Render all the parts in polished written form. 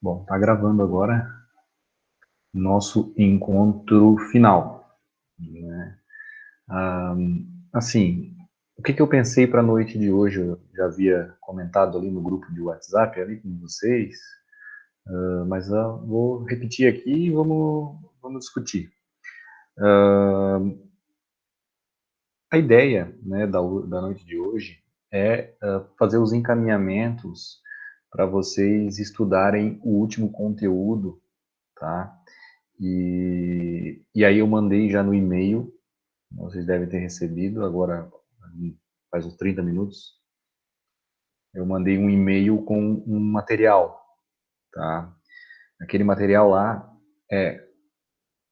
Bom, tá gravando agora nosso encontro final, né? Assim, o que eu pensei para a noite de hoje, eu já havia comentado ali no grupo de WhatsApp ali com vocês, mas vou repetir aqui e vamos discutir. A ideia, né, da noite de hoje é fazer os encaminhamentos para vocês estudarem o último conteúdo, tá? E aí eu mandei já no e-mail, vocês devem ter recebido agora, faz uns 30 minutos, eu mandei um e-mail com um material, tá? Aquele material lá é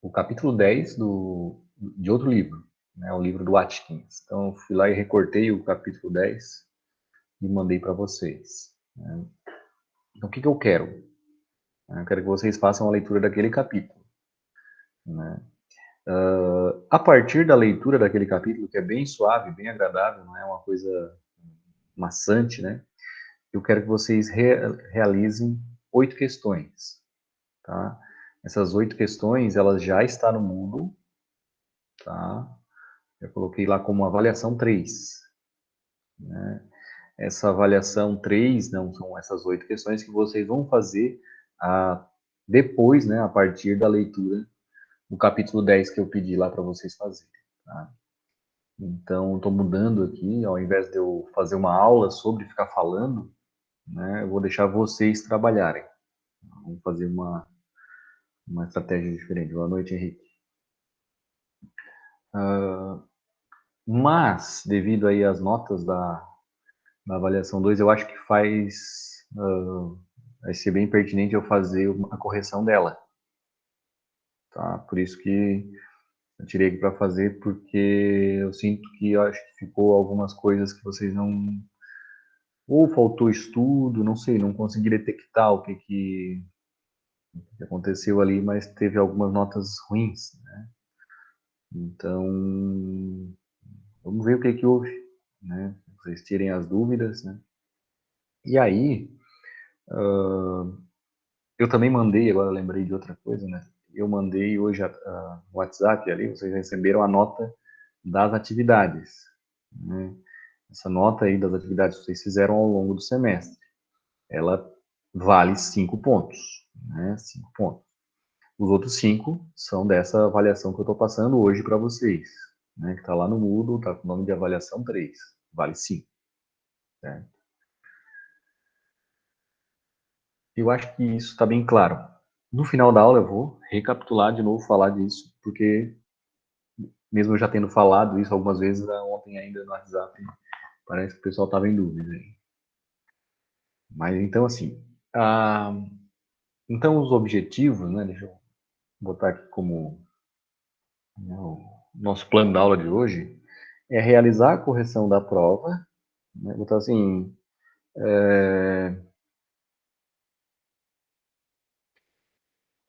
o capítulo 10 de outro livro, né? O livro do Atkins. Então eu fui lá e recortei o capítulo 10 e mandei para vocês, né? Então o que eu quero? Eu quero que vocês façam a leitura daquele capítulo, né? A partir da leitura daquele capítulo, que é bem suave, bem agradável, não é uma coisa maçante, né? Eu quero que vocês realizem 8 questões, tá? Essas 8 questões, elas já estão no Moodle, tá? Eu coloquei lá como avaliação 3, né? Essa avaliação 3, não são essas 8 questões que vocês vão fazer depois, né, a partir da leitura do capítulo 10 que eu pedi lá para vocês fazerem, tá? Então, estou mudando aqui, ao invés de eu fazer uma aula sobre ficar falando, né, eu vou deixar vocês trabalharem. Vamos fazer uma estratégia diferente. Boa noite, Henrique. Mas, devido aí às notas da avaliação 2, eu acho que vai ser bem pertinente eu fazer a correção dela. Tá? Por isso que eu tirei aqui para fazer, porque eu sinto que eu acho que ficou algumas coisas que vocês não... Ou faltou estudo, não sei, não consegui detectar o que aconteceu ali, mas teve algumas notas ruins, né? Então, vamos ver o que houve, né? Vocês tirem as dúvidas, né? E aí, eu também mandei, agora lembrei de outra coisa, né? Eu mandei hoje no WhatsApp ali, vocês receberam a nota das atividades, né? Essa nota aí das atividades que vocês fizeram ao longo do semestre, ela vale 5 pontos, né? 5 pontos. Os outros 5 são dessa avaliação que eu estou passando hoje para vocês, né? Que está lá no Moodle, está com o nome de avaliação 3, vale 5, certo? Eu acho que isso está bem claro. No final da aula eu vou recapitular de novo, falar disso, porque mesmo eu já tendo falado isso algumas vezes ontem ainda no WhatsApp, parece que o pessoal estava em dúvida. Mas então assim, então os objetivos, né, deixa eu botar aqui como, né, o nosso plano da aula de hoje, é realizar a correção da prova, né, botar assim,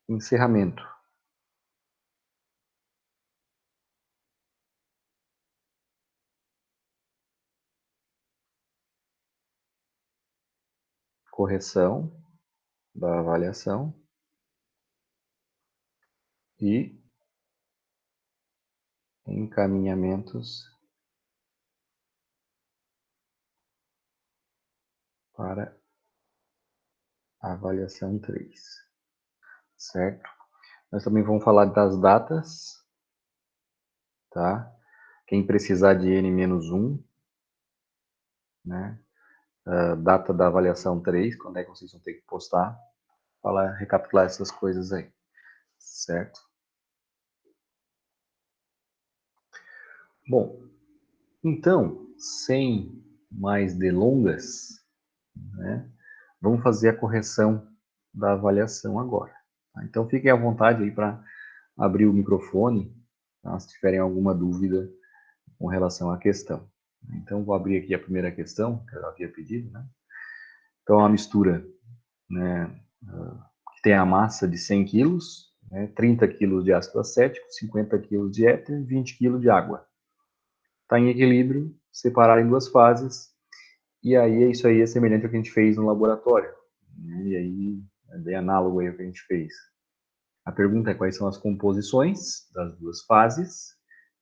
encerramento, correção da avaliação e encaminhamentos para a avaliação 3, certo? Nós também vamos falar das datas, tá? Quem precisar de N-1, né? Data da avaliação 3, quando é que vocês vão ter que postar, falar, recapitular essas coisas aí, certo? Bom, então, sem mais delongas, né? Vamos fazer a correção da avaliação agora. Tá? Então, fiquem à vontade aí para abrir o microfone, tá? Se tiverem alguma dúvida com relação à questão. Então, vou abrir aqui a primeira questão, que eu havia pedido, né? Então, a mistura, né, que tem a massa de 100 quilos, né, 30 quilos de ácido acético, 50 quilos de éter, 20 quilos de água. Está em equilíbrio, separar em duas fases, e aí isso aí é semelhante ao que a gente fez no laboratório, né? E aí É bem análogo aí ao que a gente fez. A pergunta é quais são as composições das duas fases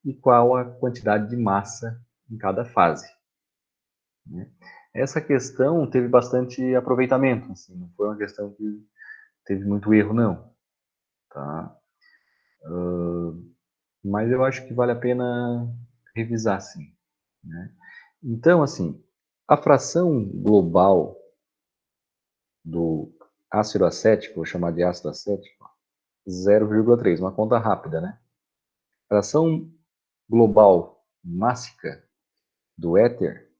e qual a quantidade de massa em cada fase. Né? Essa questão teve bastante aproveitamento, assim, não foi uma questão que teve muito erro, não. Tá? Mas eu acho que vale a pena revisar, sim. Né? Então, assim, a fração global do ácido acético, vou chamar de ácido acético, 0,3, uma conta rápida, né? A fração global mássica do éter,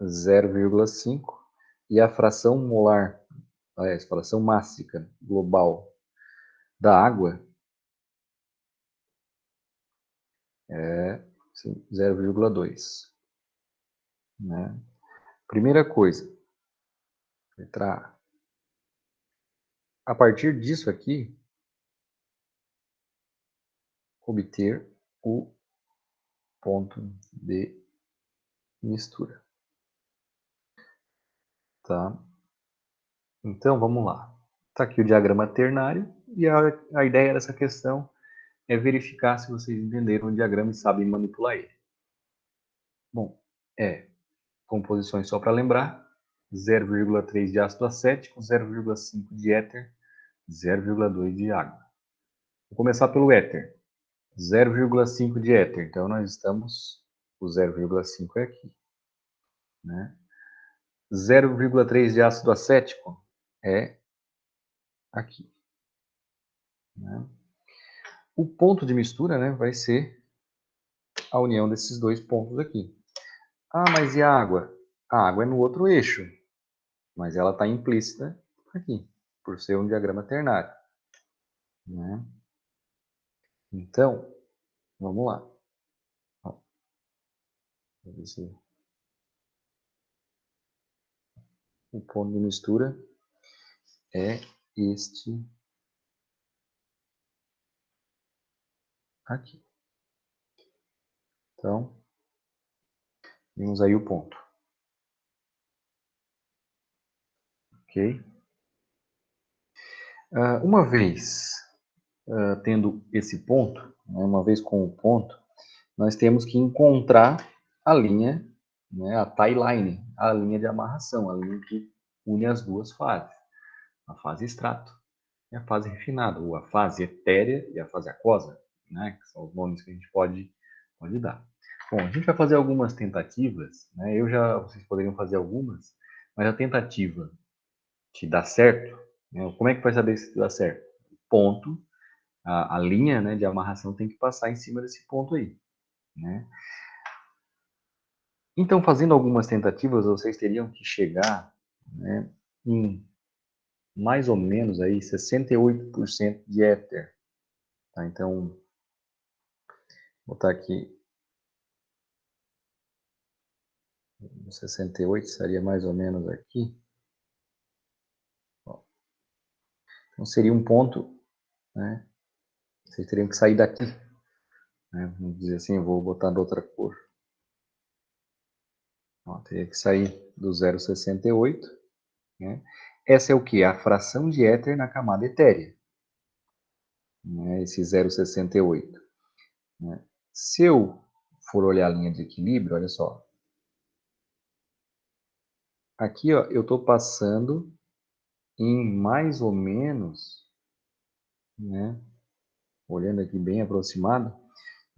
0,5, e a fração molar, a fração mássica global da água é 0,2. Né? Primeira coisa, letra A. A partir disso aqui, obter o ponto de mistura. Tá? Então, vamos lá. Está aqui o diagrama ternário e a ideia dessa questão é verificar se vocês entenderam o diagrama e sabem manipular ele. Bom, composições só para lembrar, 0,3 de ácido acético, 0,5 de éter, 0,2 de água. Vou começar pelo éter. 0,5 de éter, então nós estamos, o 0,5 é aqui. Né? 0,3 de ácido acético é aqui. Né? O ponto de mistura, né, vai ser a união desses dois pontos aqui. Ah, mas e a água? A água é no outro eixo, mas ela está implícita aqui, por ser um diagrama ternário. Né? Então, vamos lá. O ponto de mistura é este aqui. Então, temos aí o ponto. Ok? Uma vez tendo esse ponto, né, uma vez com o ponto, nós temos que encontrar a linha, né, a tie line, a linha de amarração, a linha que une as duas fases. A fase extrato e a fase refinada, ou a fase etérea e a fase aquosa, né, que são os nomes que a gente pode dar. Bom, a gente vai fazer algumas tentativas, né, vocês poderiam fazer algumas, mas a tentativa que dá certo, né, como é que vai saber se dá certo? Ponto, a linha, né, de amarração tem que passar em cima desse ponto aí. Né? Então, fazendo algumas tentativas, vocês teriam que chegar, né, em mais ou menos aí 68% de éter. Tá? Então, vou botar aqui 68, seria mais ou menos aqui. Então, seria um ponto, né? Vocês teriam que sair daqui. Né? Vamos dizer assim, eu vou botar de outra cor. Ó, teria que sair do 0,68. Né? Essa é o que? A fração de éter na camada etérea. Né? Esse 0,68. Né? Se eu for olhar a linha de equilíbrio, olha só. Aqui, ó, eu estou passando em mais ou menos, né, olhando aqui bem aproximado,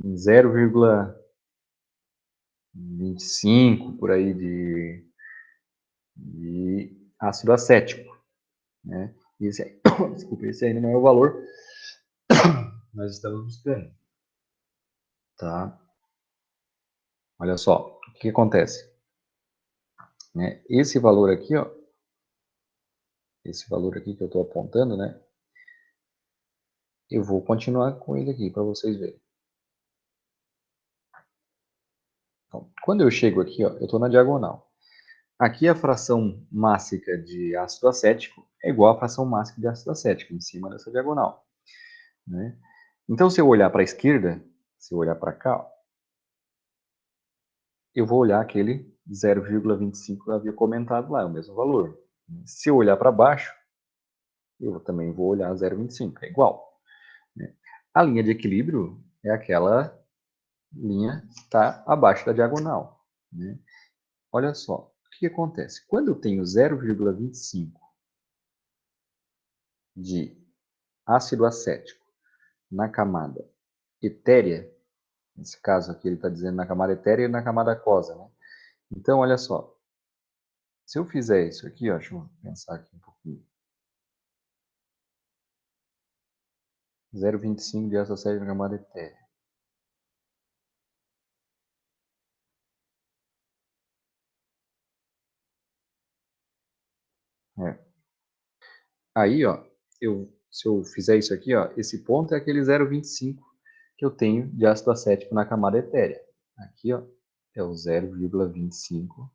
em 0,25 por aí de ácido acético. Né? Esse aí, desculpa, esse aí não é o valor que nós estamos buscando. Tá? Olha só, o que acontece? Né? Esse valor aqui, ó, esse valor aqui que eu estou apontando, né? Eu vou continuar com ele aqui para vocês verem. Então, quando eu chego aqui, ó, eu estou na diagonal. Aqui a fração mássica de ácido acético é igual à fração mássica de ácido acético, em cima dessa diagonal. Né? Então, se eu olhar para a esquerda, se eu olhar para cá, ó, eu vou olhar aquele 0,25 que eu havia comentado lá, é o mesmo valor. Se eu olhar para baixo, eu também vou olhar 0,25, é igual. Né? A linha de equilíbrio é aquela linha que está abaixo da diagonal. Né? Olha só, o que acontece? Quando eu tenho 0,25 de ácido acético na camada etérea, nesse caso aqui ele está dizendo na camada etérea e na camada aquosa, né? Então, olha só, se eu fizer isso aqui, ó, deixa eu pensar aqui um pouquinho. 0,25 de ácido acético na camada etérea. É. Aí, ó, se eu fizer isso aqui, ó, esse ponto é aquele 0,25 que eu tenho de ácido acético na camada etérea. Aqui, ó, é o 0,25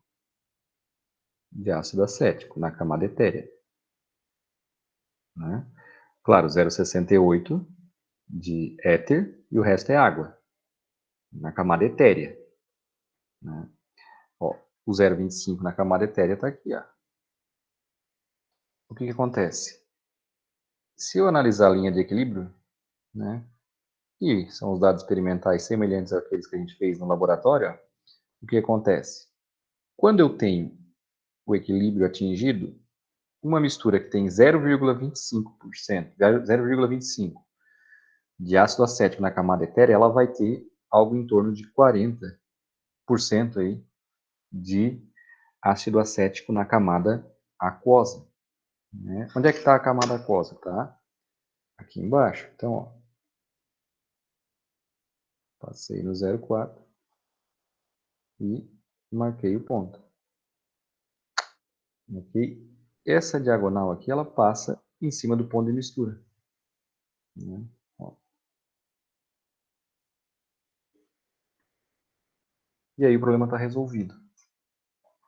de ácido acético na camada etérea. Né? Claro, 0,68 de éter e o resto é água na camada etérea. Né? Ó, o 0,25 na camada etérea está aqui. Ó. O que acontece? Se eu analisar a linha de equilíbrio, né, e são os dados experimentais semelhantes àqueles que a gente fez no laboratório, ó, o que acontece? Quando eu tenho o equilíbrio atingido, uma mistura que tem 0,25%, 0,25 de ácido acético na camada etérea, ela vai ter algo em torno de 40% aí de ácido acético na camada aquosa. Né? Onde é que está a camada aquosa? Tá aqui embaixo. Então, ó, passei no 0,4 e marquei o ponto. Ok? Essa diagonal aqui, ela passa em cima do ponto de mistura. Né? Ó. E aí o problema está resolvido.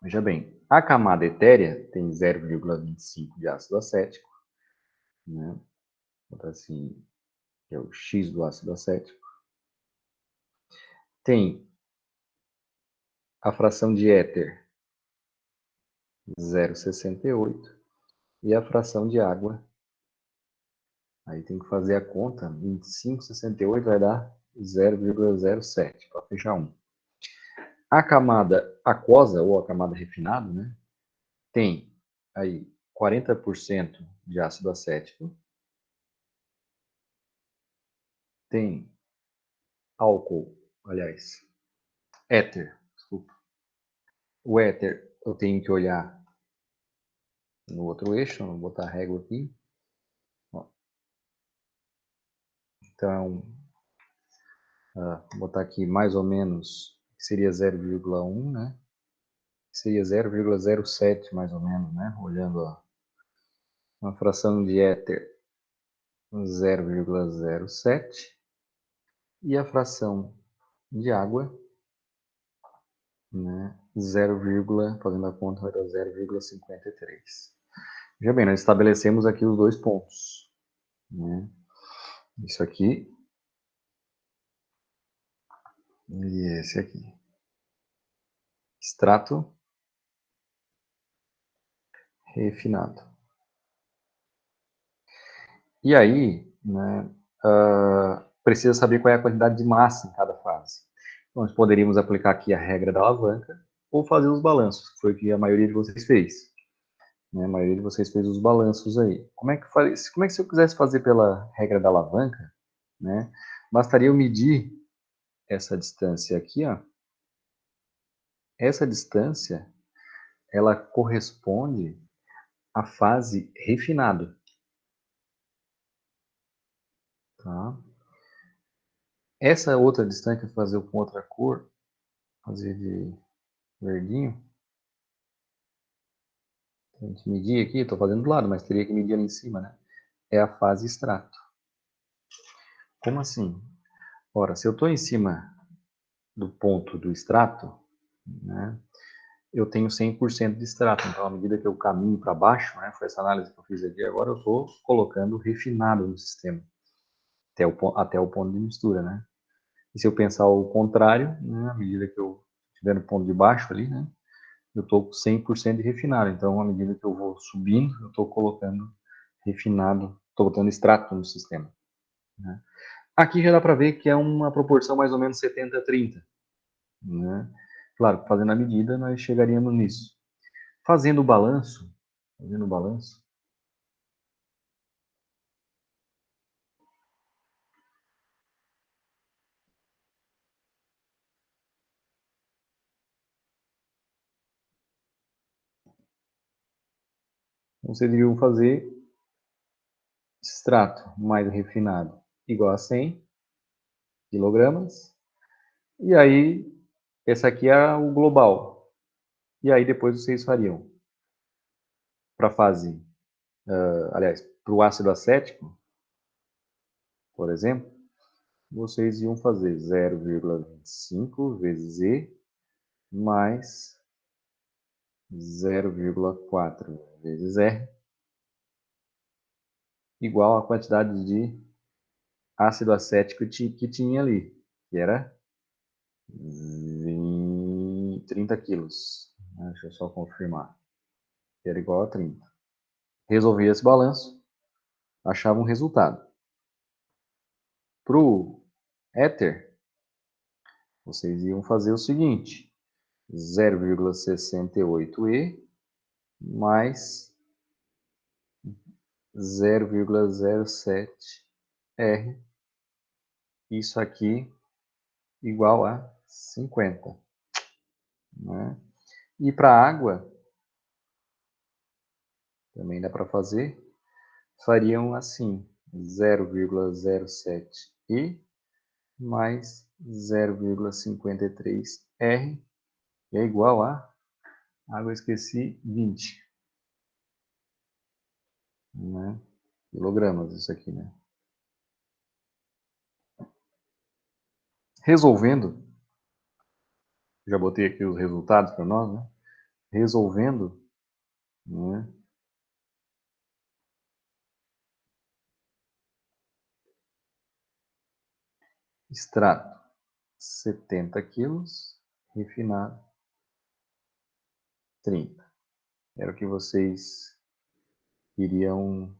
Veja bem, a camada etérea tem 0,25 de ácido acético. Né? Então, assim, que é o X do ácido acético. Tem a fração de éter 0,68 e a fração de água, aí tem que fazer a conta, 25,68 vai dar 0,07, para fechar 1. A camada aquosa, ou a camada refinada, né, tem aí 40% de ácido acético, tem álcool, aliás, éter, desculpa. O éter eu tenho que olhar no outro eixo, vou botar a régua aqui. Ó. Então, vou botar aqui mais ou menos, seria 0,1, né? Seria 0,07 mais ou menos, né? Olhando ó, uma fração de éter 0,07 e a fração de água, né? 0, fazendo a conta, vai dar 0,53. Veja bem, nós estabelecemos aqui os dois pontos. Né? Isso aqui e esse aqui. Extrato refinado. E aí, né, precisa saber qual é a quantidade de massa em cada fase. Então, nós poderíamos aplicar aqui a regra da alavanca ou fazer os balanços, que foi o que a maioria de vocês fez. Né? A maioria de vocês fez os balanços aí. Como é que se eu quisesse fazer pela regra da alavanca, né, bastaria eu medir essa distância aqui, ó. Essa distância, ela corresponde à fase refinado. Tá? Essa outra distância, vou fazer com outra cor, fazer de verdinho. A gente medir aqui, estou fazendo do lado, mas teria que medir ali em cima, né? É a fase extrato. Como assim? Ora, se eu estou em cima do ponto do extrato, né, eu tenho 100% de extrato. Então, à medida que eu caminho para baixo, né, foi essa análise que eu fiz aqui, agora eu estou colocando refinado no sistema, até o ponto de mistura, né? E se eu pensar o contrário, né, à medida que eu estiver no ponto de baixo ali, né, eu estou com 100% de refinado. Então, à medida que eu vou subindo, eu estou colocando refinado, estou botando extrato no sistema. Né? Aqui já dá para ver que é uma proporção mais ou menos 70-30. Né? Claro, fazendo a medida, nós chegaríamos nisso. Fazendo o balanço, vocês iriam fazer extrato mais refinado igual a 100 quilogramas. E aí, esse aqui é o global. E aí depois vocês fariam para a fase, aliás, para o ácido acético, por exemplo, vocês iam fazer 0,25 vezes E mais 0,4 vezes R igual à quantidade de ácido acético que tinha ali, que era 30 quilos. Deixa eu só confirmar. Era igual a 30. Resolvia esse balanço, achava um resultado. Para o éter, vocês iam fazer o seguinte: 0,68E mais 0,07R. Isso aqui igual a 50. Né? E para a água, também dá para fazer, fariam assim: 0,07E mais 0,53R é igual a, água eu esqueci, 20. Né? Quilogramas isso aqui, né? Resolvendo, já botei aqui os resultados para nós, né? Resolvendo, né? Extrato 70 quilos, refinado 30. Era o que vocês iriam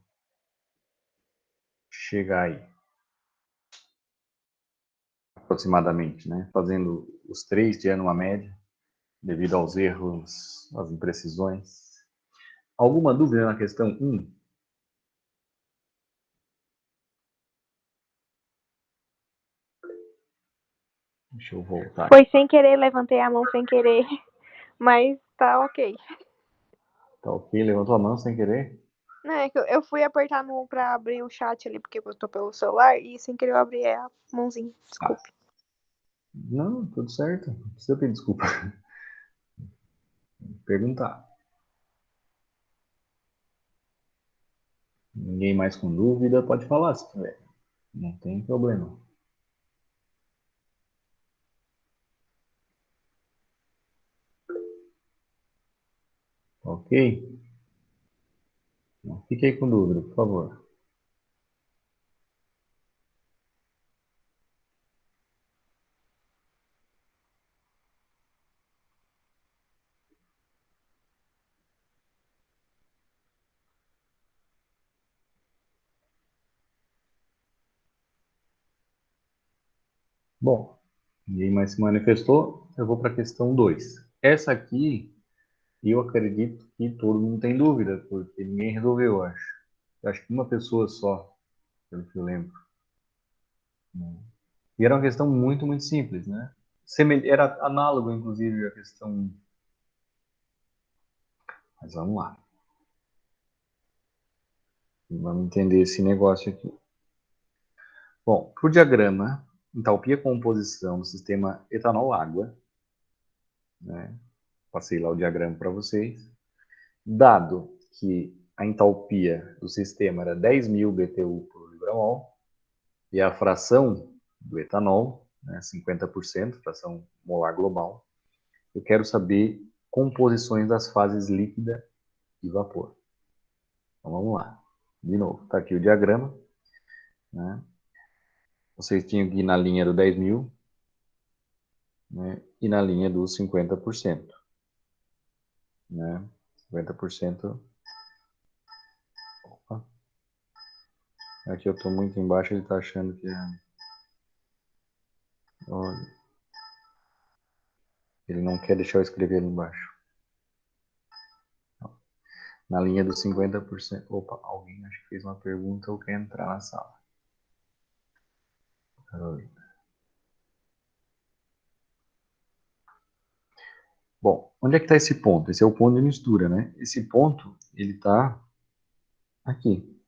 chegar aí, aproximadamente, né? Fazendo os 3 de uma média, devido aos erros, às imprecisões. Alguma dúvida na questão 1? Deixa eu voltar. Foi sem querer, levantei a mão sem querer, mas tá ok. Tá ok? Levantou a mão sem querer? Não, é que eu fui apertar pra abrir o chat ali, porque eu tô pelo celular, e sem querer eu abri a mãozinha. Desculpe. Não, tudo certo. Não precisa pedir desculpa. Perguntar. Ninguém mais com dúvida pode falar se tiver. Não tem problema. Ok? Não fique aí com dúvida, por favor. Bom, ninguém mais se manifestou. Eu vou para a questão 2. Essa aqui, eu acredito que todo mundo tem dúvida, porque ninguém resolveu, eu acho. Eu acho que uma pessoa só, pelo que eu lembro. E era uma questão muito, muito simples, né? Era análogo, inclusive, à questão 1. Mas vamos lá. Vamos entender esse negócio aqui. Bom, para o diagrama, entalpia composição do sistema etanol-água, né? Passei lá o diagrama para vocês. Dado que a entalpia do sistema era 10.000 BTU por libra-mol, e a fração do etanol, né, 50%, fração molar global, eu quero saber composições das fases líquida e vapor. Então vamos lá. De novo, está aqui o diagrama. Né? Vocês tinham que ir na linha do 10.000, né? E na linha dos 50%. né? 50%. Opa. Aqui eu estou muito embaixo, ele está achando que é... Olha, ele não quer deixar eu escrever ali embaixo. Na linha dos 50%. Opa, alguém acho que fez uma pergunta ou quer entrar na sala. Carolina. Bom, onde é que está esse ponto? Esse é o ponto de mistura, né? Esse ponto, ele está aqui.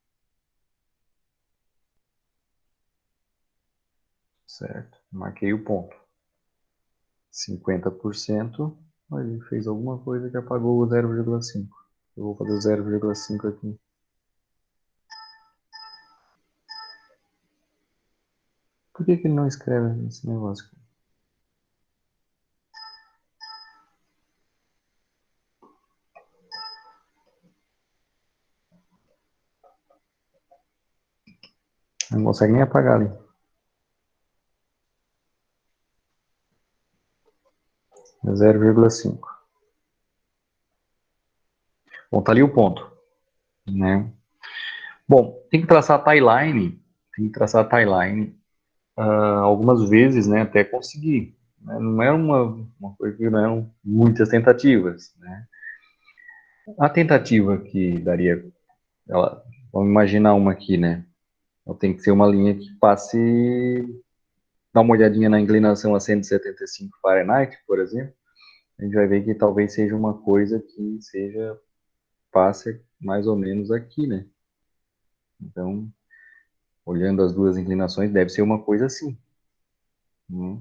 Certo? Marquei o ponto. 50%. Ele fez alguma coisa que apagou o 0,5. Eu vou fazer o 0,5 aqui. Por que que ele não escreve esse negócio aqui? Não consegue nem apagar ali. 0,5. Bom, tá ali o ponto, né? Bom, tem que traçar a timeline, algumas vezes, né, até conseguir. Né? Não é uma coisa que não eram muitas tentativas, né? A tentativa que daria, vamos imaginar uma aqui, né? Então, tem que ser uma linha que passe, dá uma olhadinha na inclinação a 175 Fahrenheit, por exemplo, a gente vai ver que talvez seja uma coisa que passe mais ou menos aqui, né? Então, olhando as duas inclinações, deve ser uma coisa assim. Né?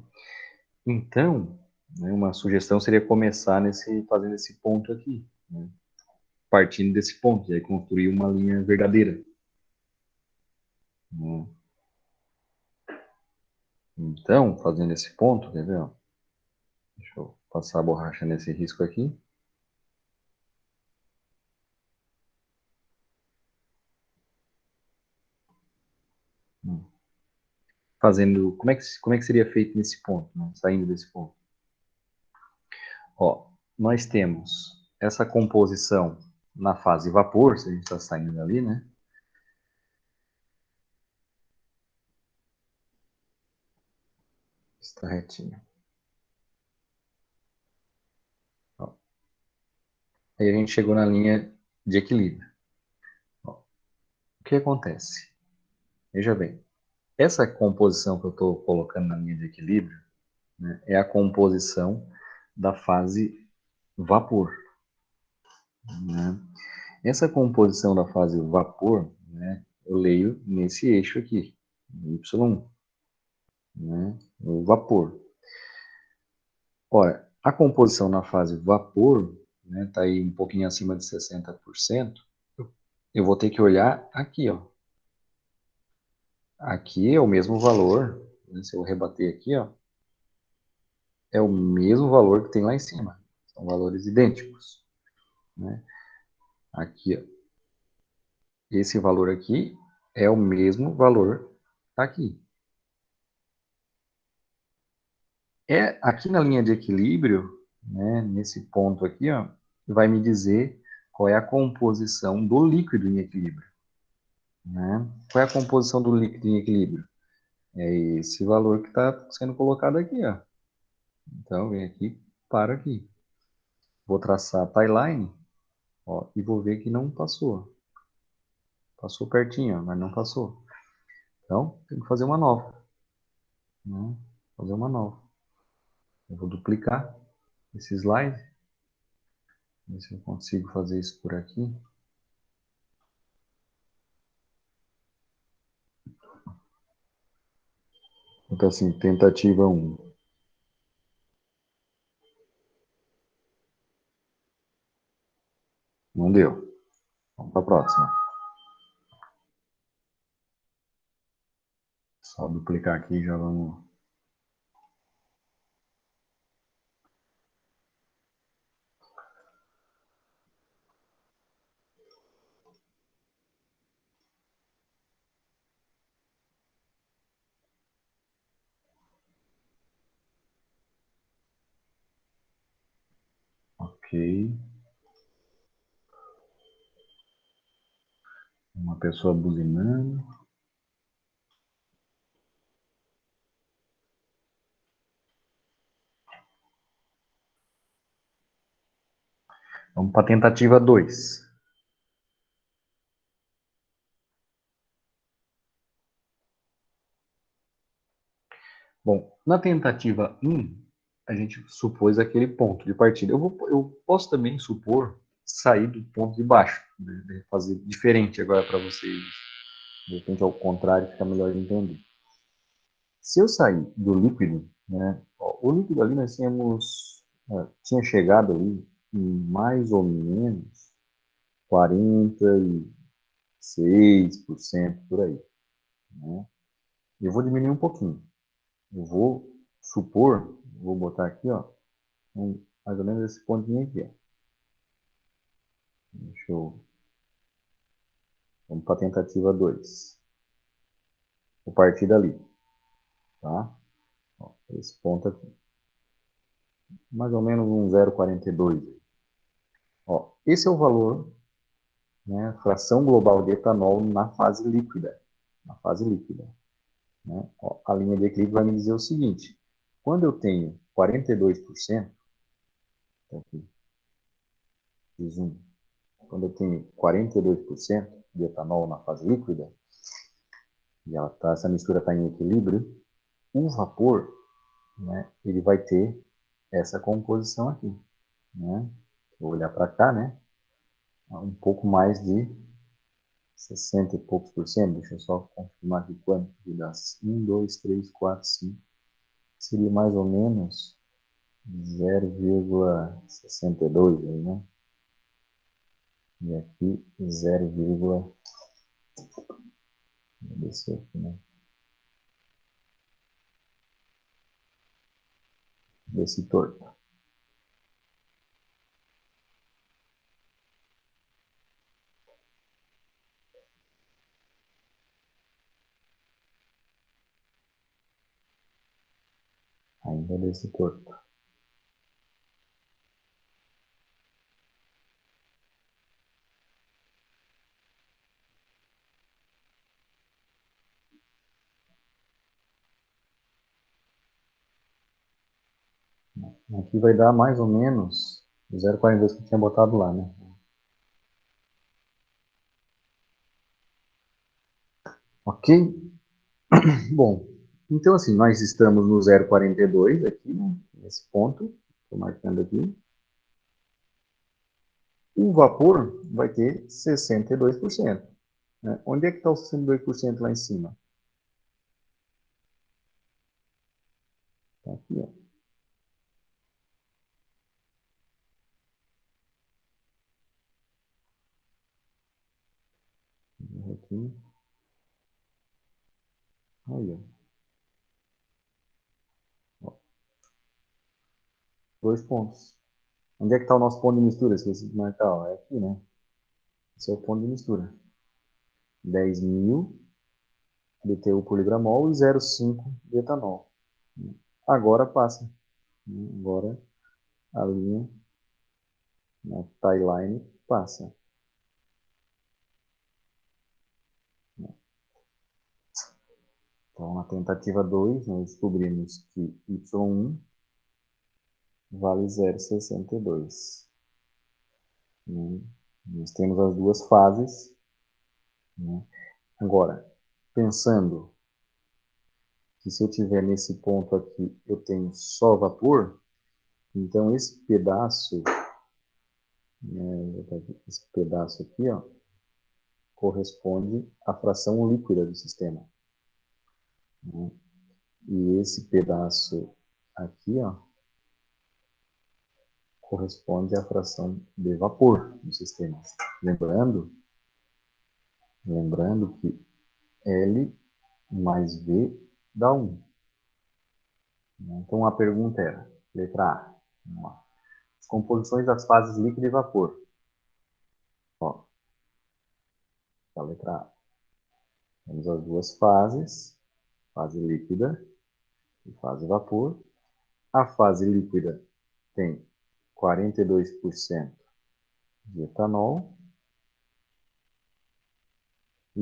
Então, né, uma sugestão seria começar fazendo esse ponto aqui, né? Partindo desse ponto, e aí construir uma linha verdadeira. Né? Então, fazendo esse ponto, quer ver? Ó? Deixa eu passar a borracha nesse risco aqui. Fazendo, como é que seria feito nesse ponto, né? Saindo desse ponto? Ó, nós temos essa composição na fase vapor, se a gente está saindo ali, né? Está retinho. Ó, aí a gente chegou na linha de equilíbrio. Ó, o que acontece? Veja bem, essa composição que eu estou colocando na linha de equilíbrio, né, é a composição da fase vapor. Né? Essa composição da fase vapor, né, eu leio nesse eixo aqui, Y1, né, o vapor. Ora, a composição na fase vapor, né, tá aí um pouquinho acima de 60%, eu vou ter que olhar aqui, ó. Aqui é o mesmo valor, né, se eu rebater aqui, ó, é o mesmo valor que tem lá em cima. São valores idênticos, né? Aqui, ó, esse valor aqui é o mesmo valor aqui. Aqui na linha de equilíbrio, né, nesse ponto aqui, ó, vai me dizer qual é a composição do líquido em equilíbrio. Né? Qual é a composição do líquido em equilíbrio? É esse valor que está sendo colocado aqui. Ó. Então, vem aqui, para aqui. Vou traçar a timeline, ó, e vou ver que não passou. Passou pertinho, ó, mas não passou. Então, tem que fazer uma nova. Né? Fazer uma nova. Eu vou duplicar esse slide. Ver se eu consigo fazer isso por aqui. Então, assim, tentativa 1. Não deu. Vamos para a próxima. Só duplicar aqui e já vamos. Ok. Uma pessoa buzinando. Vamos para a tentativa 2. Bom, na tentativa 1, a gente supôs aquele ponto de partida. Eu posso também supor sair do ponto de baixo, né? Fazer diferente agora para vocês. De repente, ao contrário, fica melhor de entender. Se eu sair do líquido, né? Ó, o líquido ali nós tinha chegado ali em mais ou menos 46% por aí, né? Eu vou diminuir um pouquinho. Eu vou supor, vou botar aqui, ó, mais ou menos esse pontinho aqui, ó. Deixa eu... Vamos para a tentativa 2. Vou partir dali, tá? Ó, esse ponto aqui. Mais ou menos um 0,42. Ó, esse é o valor, né, fração global de etanol na fase líquida. Na fase líquida. Né? Ó, a linha de equilíbrio vai me dizer o seguinte: quando eu tenho 42%, aqui, fiz um, quando eu tenho 42% de etanol na fase líquida, e essa mistura está em equilíbrio, o vapor, né, ele vai ter essa composição aqui. Né? Vou olhar para cá, né? Um pouco mais de 60 e poucos por cento. Deixa eu só confirmar aqui quanto que dá. 1, 2, 3, 4, 5. Seria mais ou menos 0,62 aí, né? E aqui 0, vou descer aqui, né? Desse torto. Ainda desse torto. Aqui vai dar mais ou menos 0,42 que eu tinha botado lá, né? Ok? Bom, então assim, nós estamos no 0,42 aqui, né? Nesse ponto, estou marcando aqui. O vapor vai ter 62%. Né? Onde é que está o 62% lá em cima? Está aqui, ó. Aqui. Aí, ó. 2 pontos. Onde é que está o nosso ponto de mistura? Esqueci de marcar, ó. É aqui, né? Esse é o ponto de mistura. 10.000 BTU por libra-mol e 0,5 de etanol. Agora passa. Agora a linha, na tie-line, passa. Então, na tentativa 2, nós descobrimos que Y1 vale 0,62. Nós temos as duas fases. Né? Agora, pensando que se eu tiver nesse ponto aqui, eu tenho só vapor, então esse pedaço, né, esse pedaço aqui, ó, corresponde à fração líquida do sistema. Né? E esse pedaço aqui, ó, corresponde à fração de vapor do sistema. Lembrando que L mais V dá 1. Então a pergunta era, letra A, vamos lá. As composições das fases líquido e vapor. Ó, a letra A. Temos as duas fases, fase líquida e fase vapor. A fase líquida tem 42% de etanol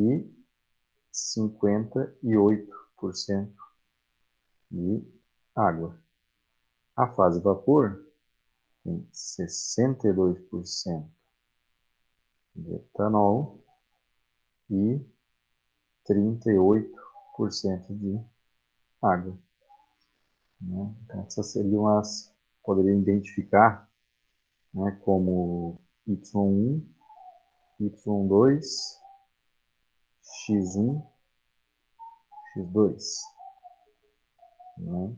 e 58% de água. A fase vapor tem 62% de etanol e 38% de água. Né? Então, essas seriam as, poderia identificar, né, como Y1, Y2, X1, X2. Né?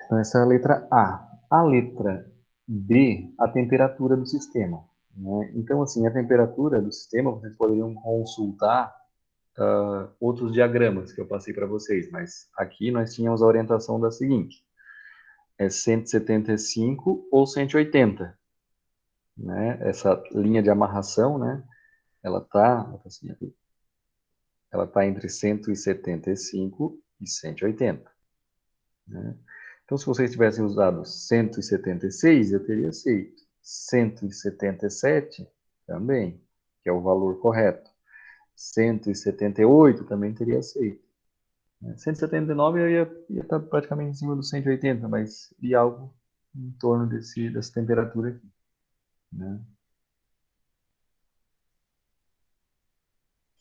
Então, essa é a letra A. A letra B, a temperatura do sistema. Né? Então, assim, a temperatura do sistema, vocês poderiam consultar outros diagramas que eu passei para vocês, mas aqui nós tínhamos a orientação da seguinte: é 175 ou 180. Né? Essa linha de amarração, né? Ela está assim, ela tá entre 175 e 180. Né? Então, se vocês tivessem usado 176, eu teria aceito. 177 também, que é o valor correto. 178 também teria aceito. 179 eu ia estar praticamente em cima do 180, mas ia algo em torno dessa temperatura aqui. Né?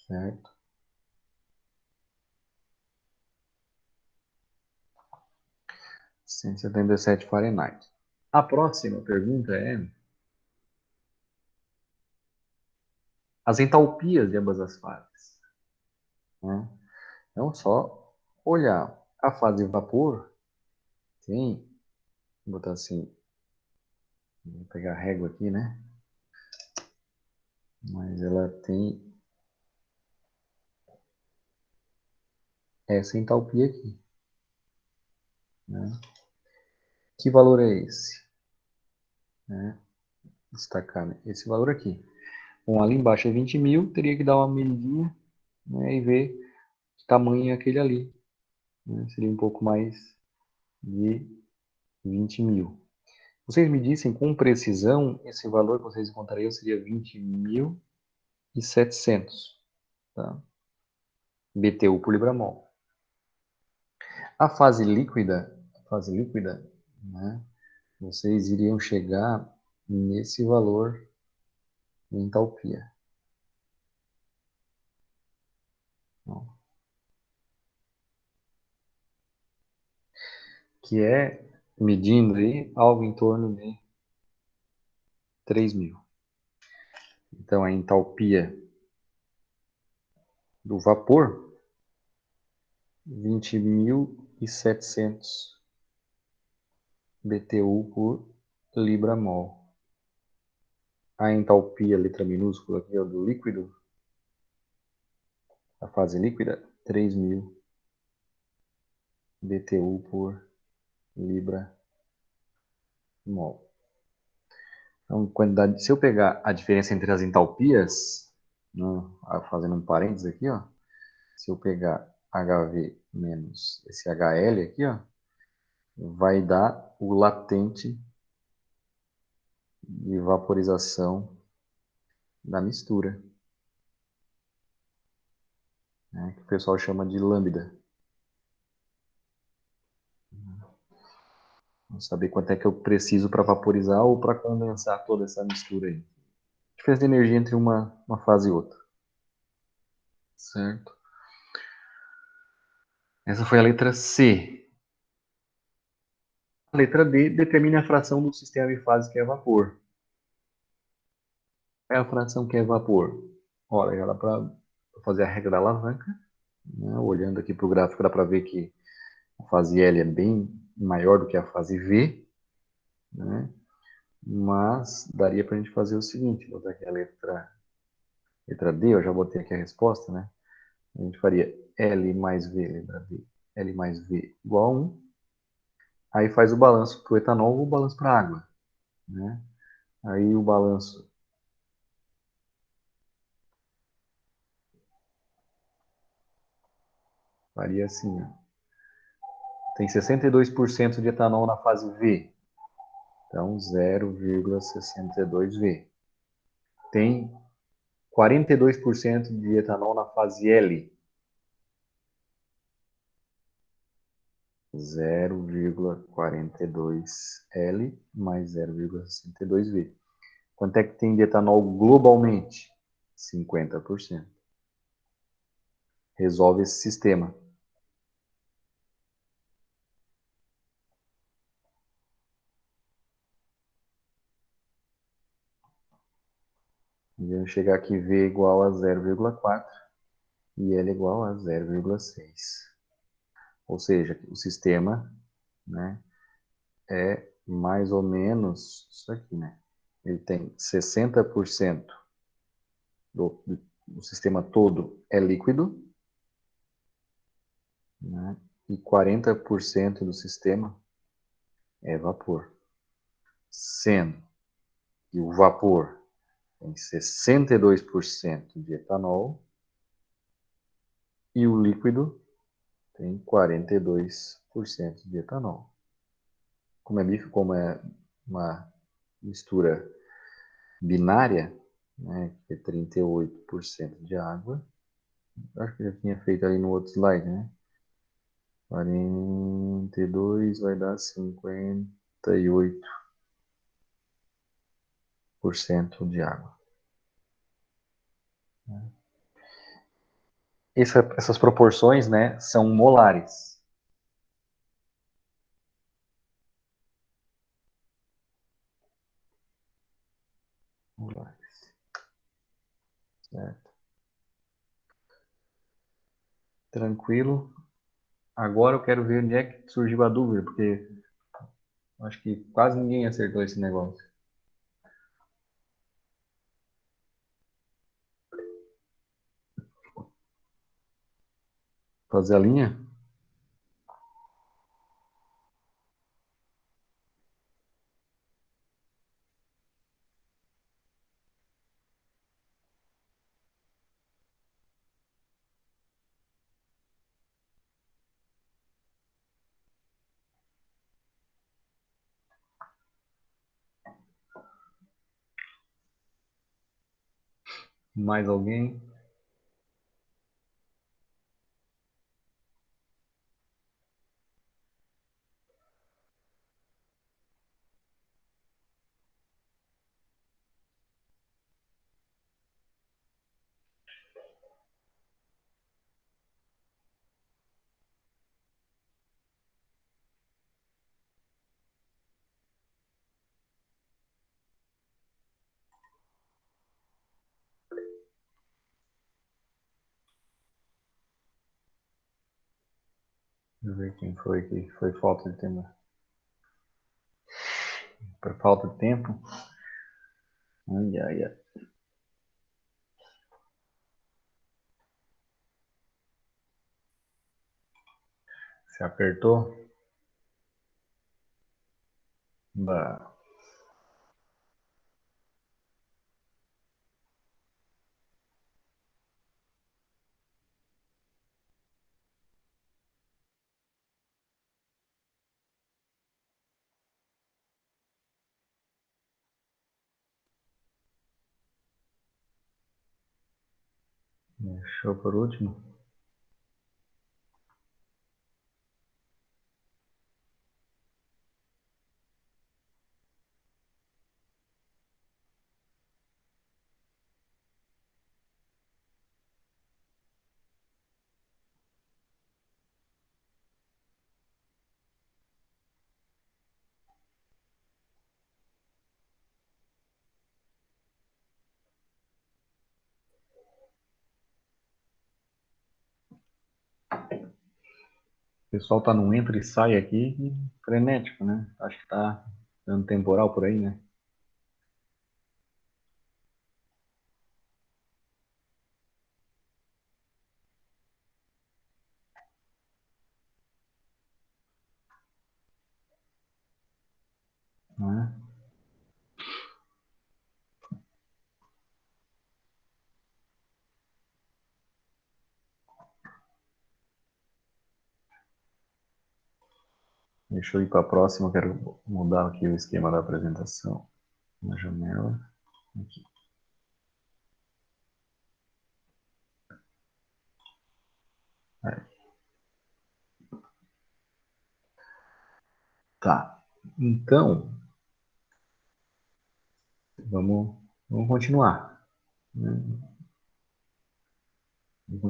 Certo? 177 Fahrenheit. A próxima pergunta é as entalpias de ambas as fases. Né? Então, só olhar a fase de vapor, tem, vou botar assim, vou pegar a régua aqui, né? Mas ela tem essa entalpia aqui. Né? Que valor é esse? Né? Destacar, né? Esse valor aqui. Bom, ali embaixo é 20 mil, teria que dar uma medidinha, né, e ver que tamanho é aquele ali. Né? Seria um pouco mais de 20 mil. Vocês me dissem com precisão, esse valor que vocês encontrariam seria 20.700, tá? BTU por libra-mol. A fase líquida, né, vocês iriam chegar nesse valor em entalpia. Que é, medindo aí, algo em torno de 3.000. Então, a entalpia do vapor, 20.700 BTU por libra-mol. A entalpia, letra minúscula aqui, ó, do líquido, a fase líquida, 3.000 BTU por libra-mol. Então, quantidade, se eu pegar a diferença entre as entalpias, né, fazendo um parênteses aqui, ó, se eu pegar HV menos esse HL aqui, ó, vai dar o latente de vaporização da mistura, né, que o pessoal chama de lambda. Vamos saber quanto é que eu preciso para vaporizar ou para condensar toda essa mistura aí. Diferença de energia entre uma fase e outra. Certo? Essa foi a letra C. A letra D determina a fração do sistema de fase que é vapor. Qual é a fração que é vapor? Olha, já dá para fazer a regra da alavanca. Né? Olhando aqui para o gráfico, dá para ver que a fase L é bem maior do que a fase V. Né? Mas daria para a gente fazer o seguinte, vou botar aqui a letra D, eu já botei aqui a resposta, né? A gente faria L mais V, letra D, L mais V igual a 1. Aí faz o balanço para o etanol ou o balanço para a água. Né? Aí o balanço faria assim, ó. Tem 62% de etanol na fase V. Então, 0,62 V. Tem 42% de etanol na fase L. 0,42 L mais 0,62 V. Quanto é que tem de etanol globalmente? 50%. Resolve esse sistema. Vamos chegar aqui, V igual a 0,4 e L igual a 0,6. Ou seja, o sistema, né, é mais ou menos isso aqui, né? Ele tem 60% do sistema todo é líquido, né? E 40% do sistema é vapor. Sendo que o vapor tem 62% de etanol e o líquido tem 42% de etanol. Como é uma mistura binária, né, que é 38% de água, acho que eu já tinha feito ali no outro slide, né? 42 vai dar 58% de água. Essas proporções, né, são molares. Molares. Certo. Tranquilo. Agora eu quero ver onde é que surgiu a dúvida, porque acho que quase ninguém acertou esse negócio. Fazer a linha? Mais alguém? Deixa eu ver quem foi que foi falta de tempo. Por falta de tempo? Ai, ai, ai. Se apertou? Bah. Deixou por último? O pessoal tá num entra e sai aqui, frenético, né? Acho que tá dando temporal por aí, né? Né? Deixa eu ir para a próxima, quero mudar aqui o esquema da apresentação. Na janela. Aqui. Tá. Então, vamos continuar.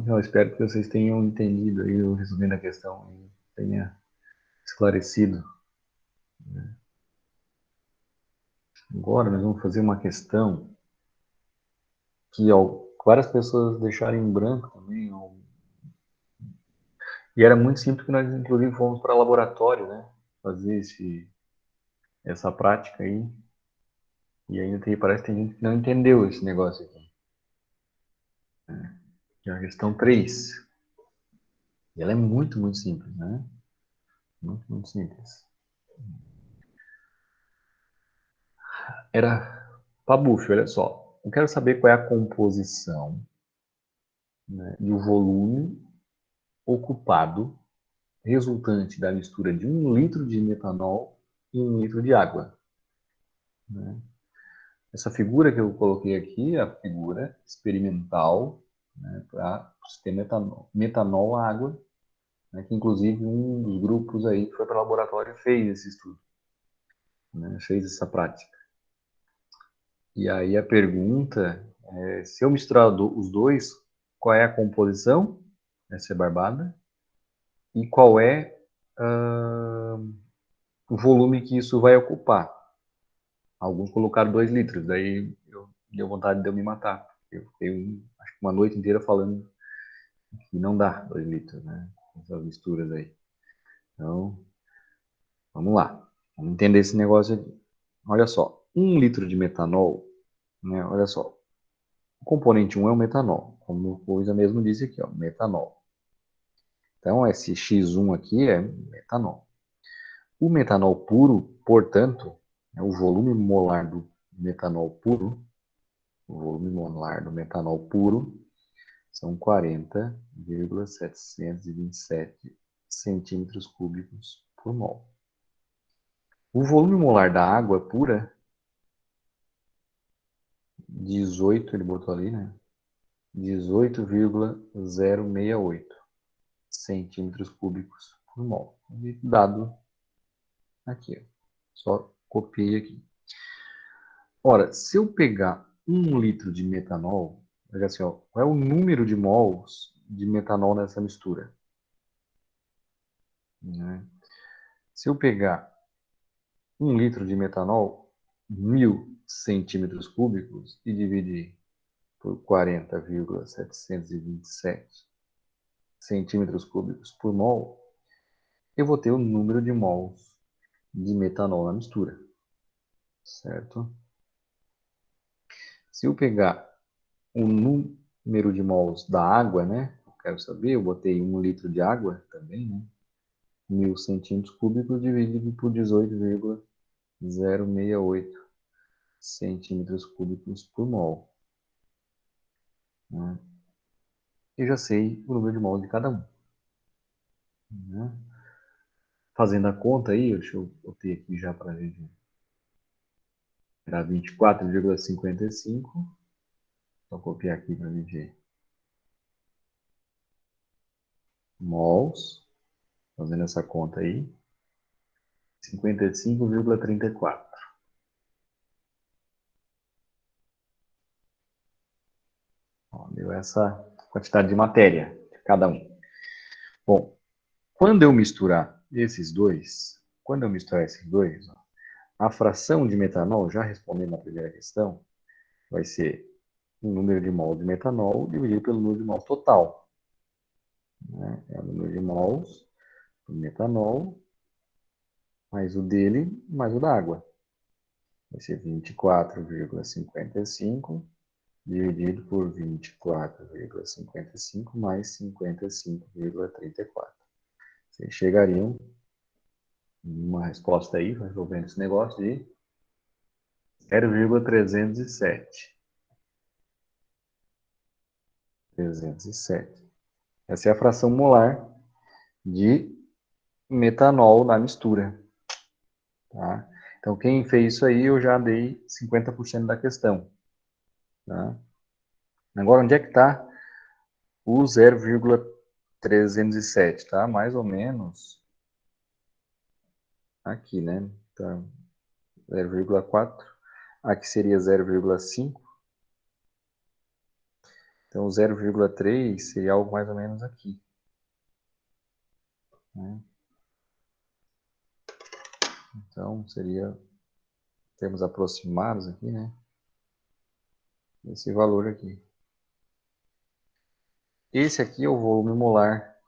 Eu espero que vocês tenham entendido aí o resumo da questão e tenha esclarecido. Agora nós vamos fazer uma questão que várias pessoas deixaram em branco também. E era muito simples que nós, inclusive, fomos para laboratório, né? Fazer essa prática aí. E ainda parece que tem gente que não entendeu esse negócio aqui. Que é a questão 3. E ela é muito, muito simples, né? Muito, muito simples. Era Pabuff, olha só. Eu quero saber qual é a composição, né, e o volume ocupado resultante da mistura de 1 litro de metanol e 1 litro de água. Né? Essa figura que eu coloquei aqui é a figura experimental, né, para o sistema metanol-água, né, que inclusive um dos grupos aí que foi para o laboratório fez esse estudo, né, fez essa prática. E aí a pergunta é, se eu misturar os dois, qual é a composição? Essa é barbada. E qual é o volume que isso vai ocupar? Alguns colocaram 2 litros, daí deu vontade de eu me matar. Eu fiquei acho que uma noite inteira falando que não dá 2 litros, né? Essas misturas aí. Então, vamos lá. Vamos entender esse negócio aqui. Olha só, 1 litro de metanol, né? Olha só, o componente 1 é o metanol, como o coisa mesmo disse aqui, ó, metanol. Então, esse X1 aqui é metanol. O metanol puro, portanto, é o volume molar do metanol puro, o volume molar do metanol puro são 40,727 centímetros cúbicos por mol. O volume molar da água pura, 18, ele botou ali, né? 18,068 centímetros cúbicos por mol. Dado aqui, só copiei aqui. Ora, se eu pegar 1 litro de metanol, olha assim, ó, qual é o número de mols de metanol nessa mistura? Né? Se eu pegar 1 litro de metanol, 1.000 centímetros cúbicos, e dividir por 40,727 centímetros cúbicos por mol, eu vou ter o número de mols de metanol na mistura. Certo? Se eu pegar o número de mols da água, né? Eu quero saber, eu botei 1 litro de água também, né? 1.000 centímetros cúbicos dividido por 18,068 centímetros cúbicos por mol. Né? Eu já sei o número de mols de cada um. Né? Fazendo a conta aí, deixa eu botei aqui já para a gente. Era 24,55. Vou copiar aqui para a gente. Mols. Fazendo essa conta aí. 55,34. Deu essa quantidade de matéria de cada um. Bom, quando eu misturar esses dois, a fração de metanol, já respondendo a primeira questão, vai ser o número de mols de metanol dividido pelo número de mols total. Né? É o número de mols do metanol mais o dele mais o da água. Vai ser 24,55 dividido por 24,55 mais 55,34. Vocês chegariam uma resposta aí, resolvendo esse negócio de 0,307. 307. Essa é a fração molar de metanol na mistura. Tá? Então, quem fez isso aí, eu já dei 50% da questão. Tá? Agora, onde é que está o 0,307? Tá? Mais ou menos aqui, né? Então, 0,4. Aqui seria 0,5. Então, 0,3 seria algo mais ou menos aqui, né? Então, seria, termos aproximados aqui, né? Esse valor aqui. Esse aqui é o volume molar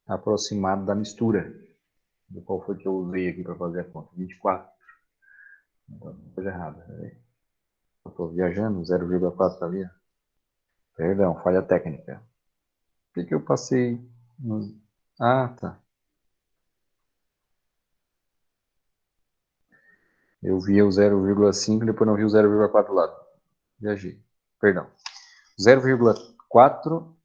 aproximado da mistura. Qual foi que eu usei aqui para fazer a conta? 24. Então, coisa errada. Eu estou viajando, 0,4 está ali. Perdão, falha técnica. Por que eu passei... Ah, tá. Eu vi o 0,5 e depois não vi o 0,4 do lado. Viajei. Perdão. 0,4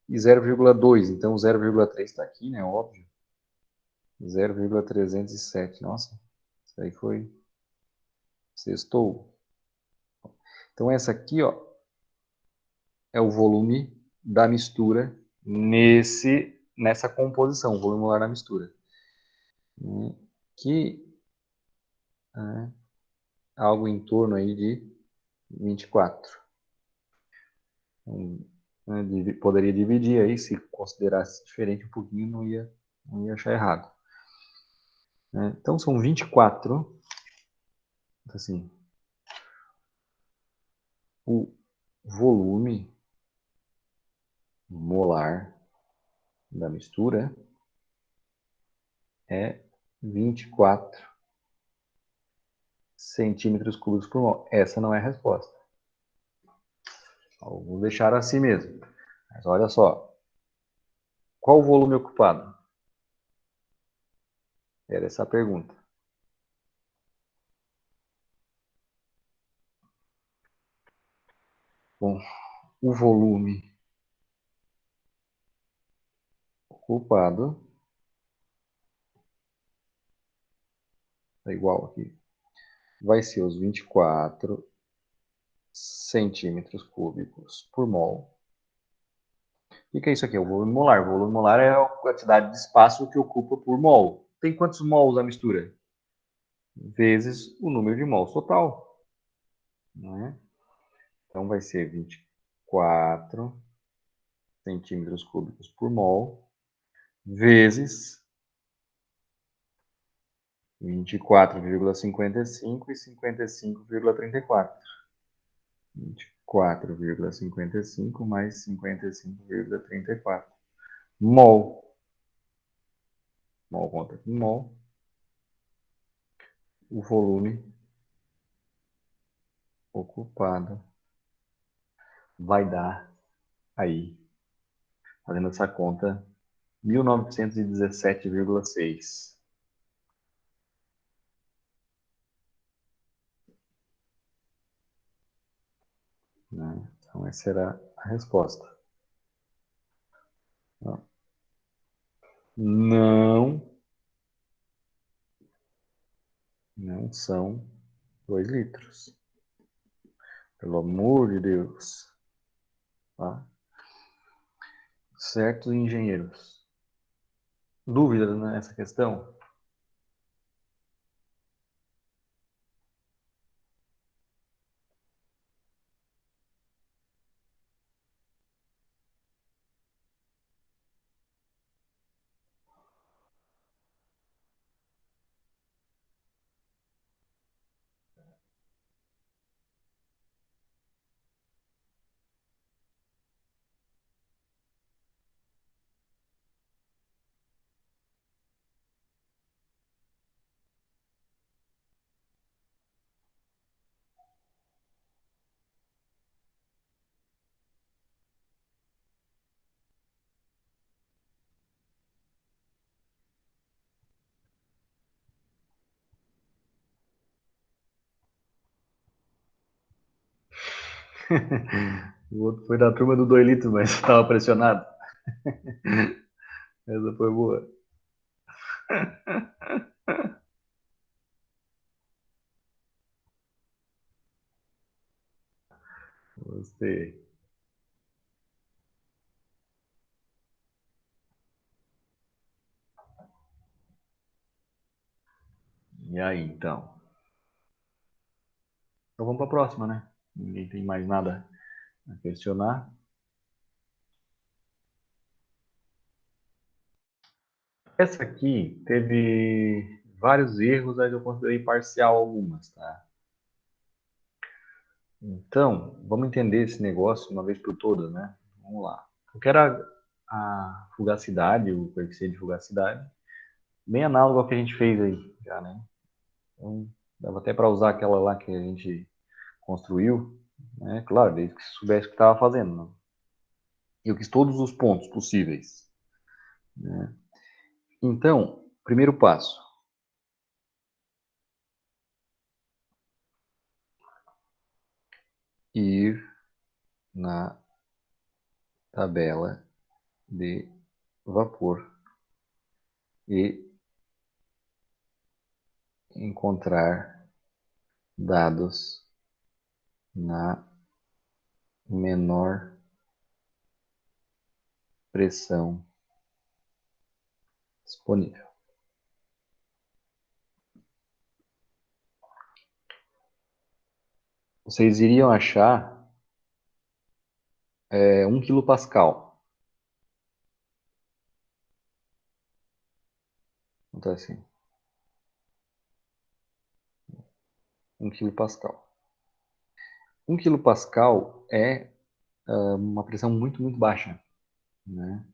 e 0,2. Então, o 0,3 está aqui, né? Óbvio. 0,307. Nossa, isso aí foi... Sextou. Então, essa aqui, ó, é o volume da mistura nessa composição, o volume molar da mistura. Que é algo em torno aí de 24. Então, né, poderia dividir aí, se considerasse diferente um pouquinho, não ia achar errado. Então, são 24. Assim, o volume molar da mistura é 24 centímetros cúbicos por mol. Essa não é a resposta. Vou deixar assim mesmo. Mas olha só. Qual o volume ocupado? Era essa a pergunta. Bom, o volume ocupado é igual aqui. Vai ser os 24 centímetros cúbicos por mol. O que é isso aqui? É o volume molar. O volume molar é a quantidade de espaço que ocupa por mol. Tem quantos mols a mistura? Vezes o número de mols total. Né? Então vai ser 24 centímetros cúbicos por mol vezes 24,55 e 55,34. 24,55 mais 55,34. Mol. Mol conta com mol. O volume ocupado vai dar aí, fazendo essa conta, 1917,6. Né? Então, essa era a resposta. Não, não são 2 litros. Pelo amor de Deus. Tá? Certo, engenheiros? Dúvidas nessa questão? O outro foi da turma do 2 litros, mas estava pressionado. Essa foi boa. Gostei. E aí, então? Então vamos para a próxima, né? Ninguém tem mais nada a questionar. Essa aqui teve vários erros, mas eu considerei parcial algumas, tá? Então, vamos entender esse negócio uma vez por todas, né? Vamos lá. Eu quero a fugacidade, o coeficiente de fugacidade, bem análogo ao que a gente fez aí, já, né? Então, dava até para usar aquela lá que a gente construiu, né? Claro, desde que você soubesse o que estava fazendo, né? Eu quis todos os pontos possíveis, né? Então, primeiro passo. Ir na tabela de vapor e encontrar dados na menor pressão disponível. Vocês iriam achar 1 kPa. Então, assim, 1 kPa. 1 kPa é uma pressão muito, muito baixa, né?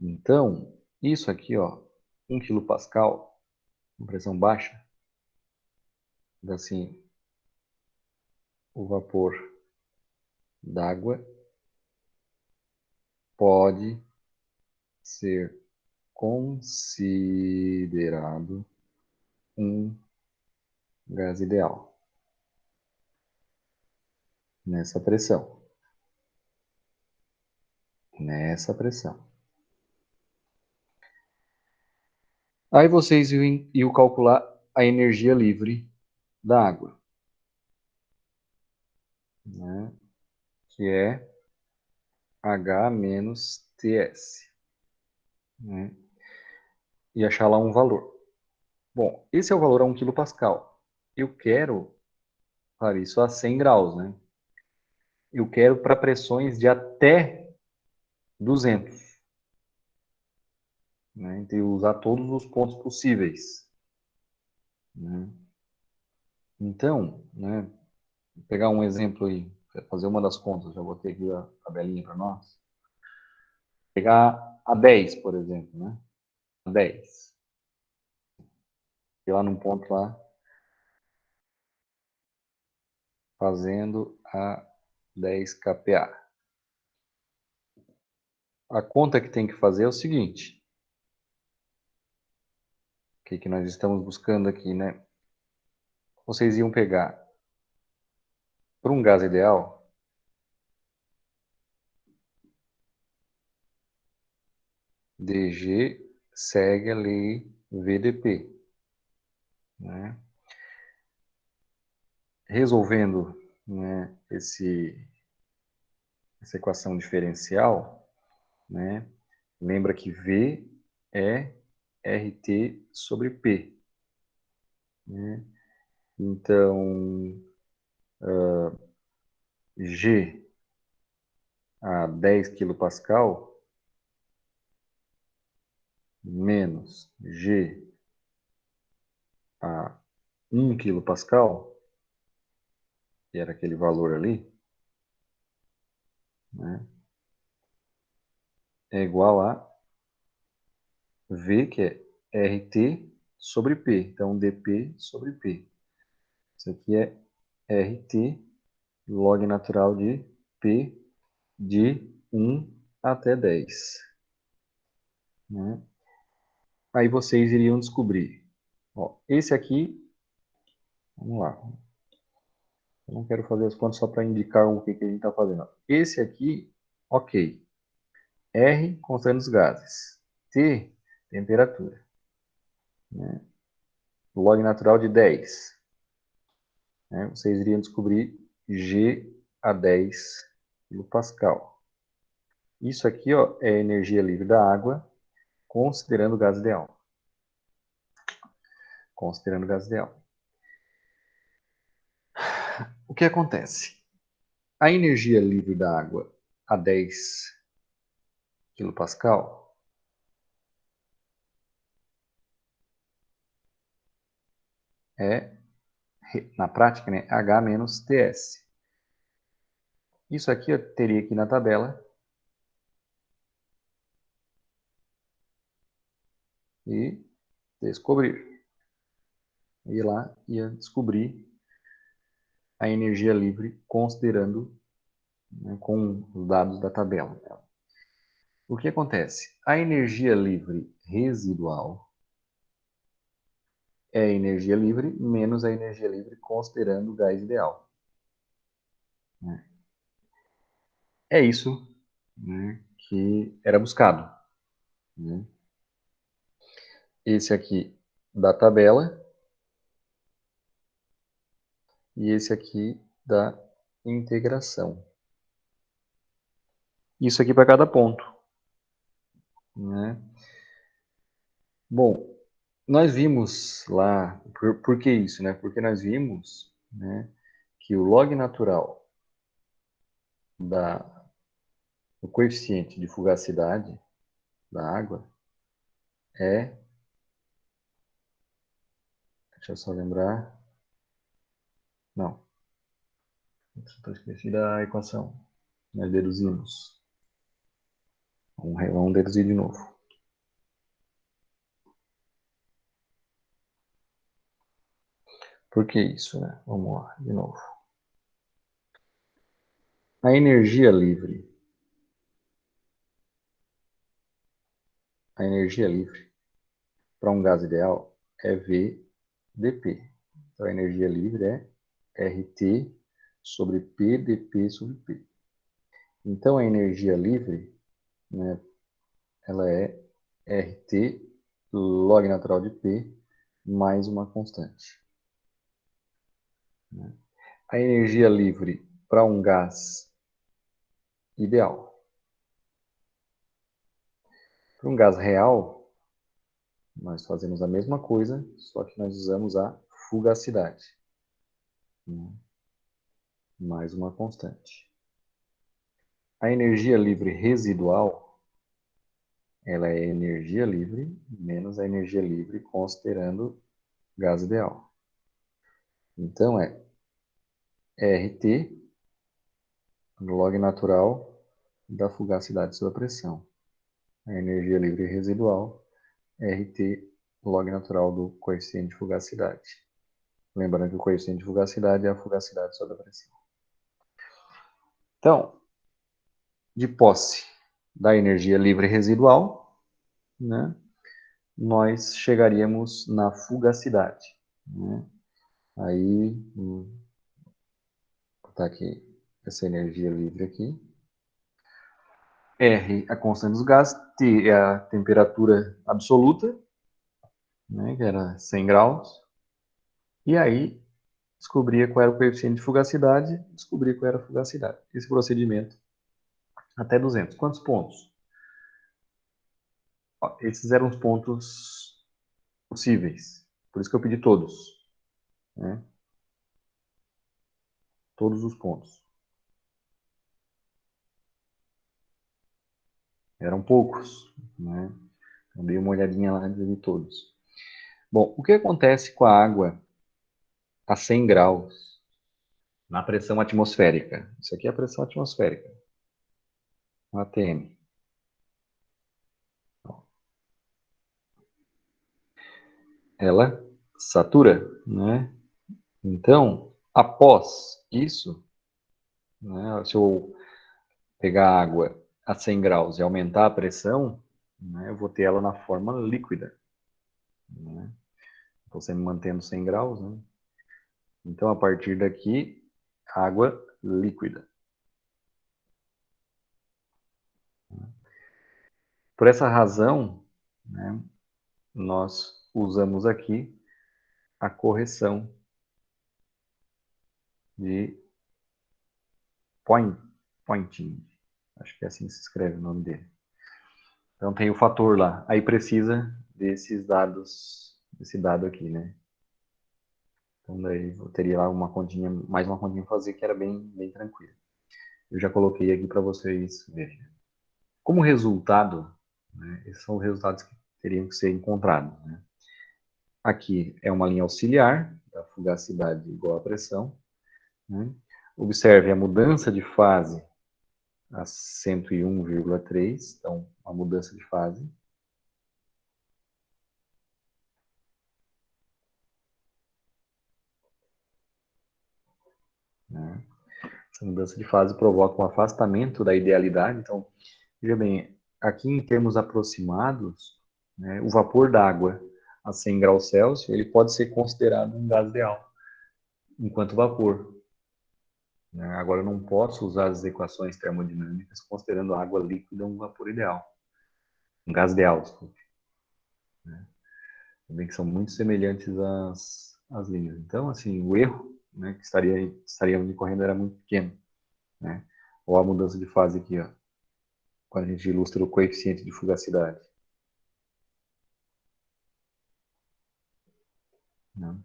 Então, isso aqui, ó, 1 kPa, uma pressão baixa, assim, o vapor d'água pode ser considerado um gás ideal nessa pressão. Nessa pressão. Aí vocês iam calcular a energia livre da água, né? Que é H menos TS, né? E achar lá um valor. Bom, esse é o valor a 1 kPa. Eu quero para isso a 100 graus, né? Eu quero para pressões de até 200, né? Então, eu usar todos os pontos possíveis, né? Então, né, vou pegar um exemplo aí, fazer uma das contas, já botei aqui a tabelinha para nós. Pegar a 10, por exemplo, né? A 10. E lá num ponto lá, fazendo a 10 kPa. A conta que tem que fazer é o seguinte. O que nós estamos buscando aqui, né? Vocês iam pegar, para um gás ideal, DG segue a lei VDP, né? Resolvendo, né, essa equação diferencial, né? Lembra que V é RT sobre P, né? Então, G a 10 kPa menos G a 1 kPa, que era aquele valor ali, né? É igual a V, que é RT sobre P. Então, dP sobre P. Isso aqui é RT log natural de P de 1 até 10. Né? Aí vocês iriam descobrir. Ó, esse aqui, vamos lá. Eu não quero fazer as contas só para indicar o que a gente está fazendo. Esse aqui, ok. R, constante dos gases. T, temperatura. Né? Log natural de 10. Né? Vocês iriam descobrir G a 10 kPa. Isso aqui, ó, é a energia livre da água, considerando o gás ideal. considerando gás ideal. O que acontece? A energia livre da água a 10 kPa é, na prática, né, H menos TS. Isso aqui eu teria aqui na tabela e descobrir. Ir lá e descobrir a energia livre considerando, né, com os dados da tabela. O que acontece? A energia livre residual é a energia livre menos a energia livre considerando o gás ideal. É isso, né, que era buscado. Né? Esse aqui da tabela e esse aqui da integração. Isso aqui para cada ponto. Né? Bom, nós vimos lá, por que isso? Né? Porque nós vimos, né, que o log natural do coeficiente de fugacidade da água é, deixa eu só lembrar, não, esqueci da equação, nós deduzimos. Vamos deduzir de novo. Por que isso, né? Vamos lá, de novo. A energia livre para um gás ideal é VdP. Então, a energia livre é RT sobre P dP sobre P. Então, a energia livre, né, ela é RT log natural de P mais uma constante. A energia livre para um gás ideal. Para um gás real, nós fazemos a mesma coisa, só que nós usamos a fugacidade. Mais uma constante. A energia livre residual, ela é energia livre menos a energia livre considerando gás ideal. Então, é RT log natural da fugacidade sob a pressão. A energia livre residual, RT log natural do coeficiente de fugacidade. Lembrando que o coeficiente de fugacidade é a fugacidade sob a pressão. Então, de posse da energia livre residual, né, nós chegaríamos na fugacidade. Né? Aí, vou botar aqui essa energia livre aqui. R, a constante dos gases. T é a temperatura absoluta, né, que era 100 graus. E aí, descobria qual era o coeficiente de fugacidade, descobria qual era a fugacidade. Esse procedimento até 200. Quantos pontos? Ó, esses eram os pontos possíveis. Por isso que eu pedi todos. Né? Todos os pontos. Eram poucos. Né? Então, dei uma olhadinha lá e vi todos. Bom, o que acontece com a água a 100 graus na pressão atmosférica? Isso aqui é a pressão atmosférica. ATM. Ela satura, né? Então, após isso, né, se eu pegar a água a 100 graus e aumentar a pressão, né, eu vou ter ela na forma líquida. Né? Estou sempre mantendo 100 graus. Né? Então, a partir daqui, água líquida. Por essa razão, né, nós usamos aqui a correção de Poynting. Acho que é assim que se escreve o nome dele. Então tem o fator lá. Aí precisa desses dados, desse dado aqui, né? Então, daí eu teria lá mais uma continha a fazer, que era bem tranquila. Eu já coloquei aqui para vocês verem. Como resultado, né, esses são os resultados que teriam que ser encontrados. Né? Aqui é uma linha auxiliar, da fugacidade igual à pressão. Né? Observe a mudança de fase a 101,3, então, a mudança de fase. Né? Essa mudança de fase provoca um afastamento da idealidade. Então, veja bem, aqui em termos aproximados, né, o vapor d'água a 100 graus Celsius, ele pode ser considerado um gás ideal, enquanto vapor. Né? Agora, eu não posso usar as equações termodinâmicas considerando a água líquida um vapor ideal, um gás ideal, desculpe. Né? Também que são muito semelhantes às linhas. Então, assim, o erro, né, que estaríamos incorrendo era muito pequeno. Né? Ou a mudança de fase aqui, ó, quando a gente ilustra o coeficiente de fugacidade. Né?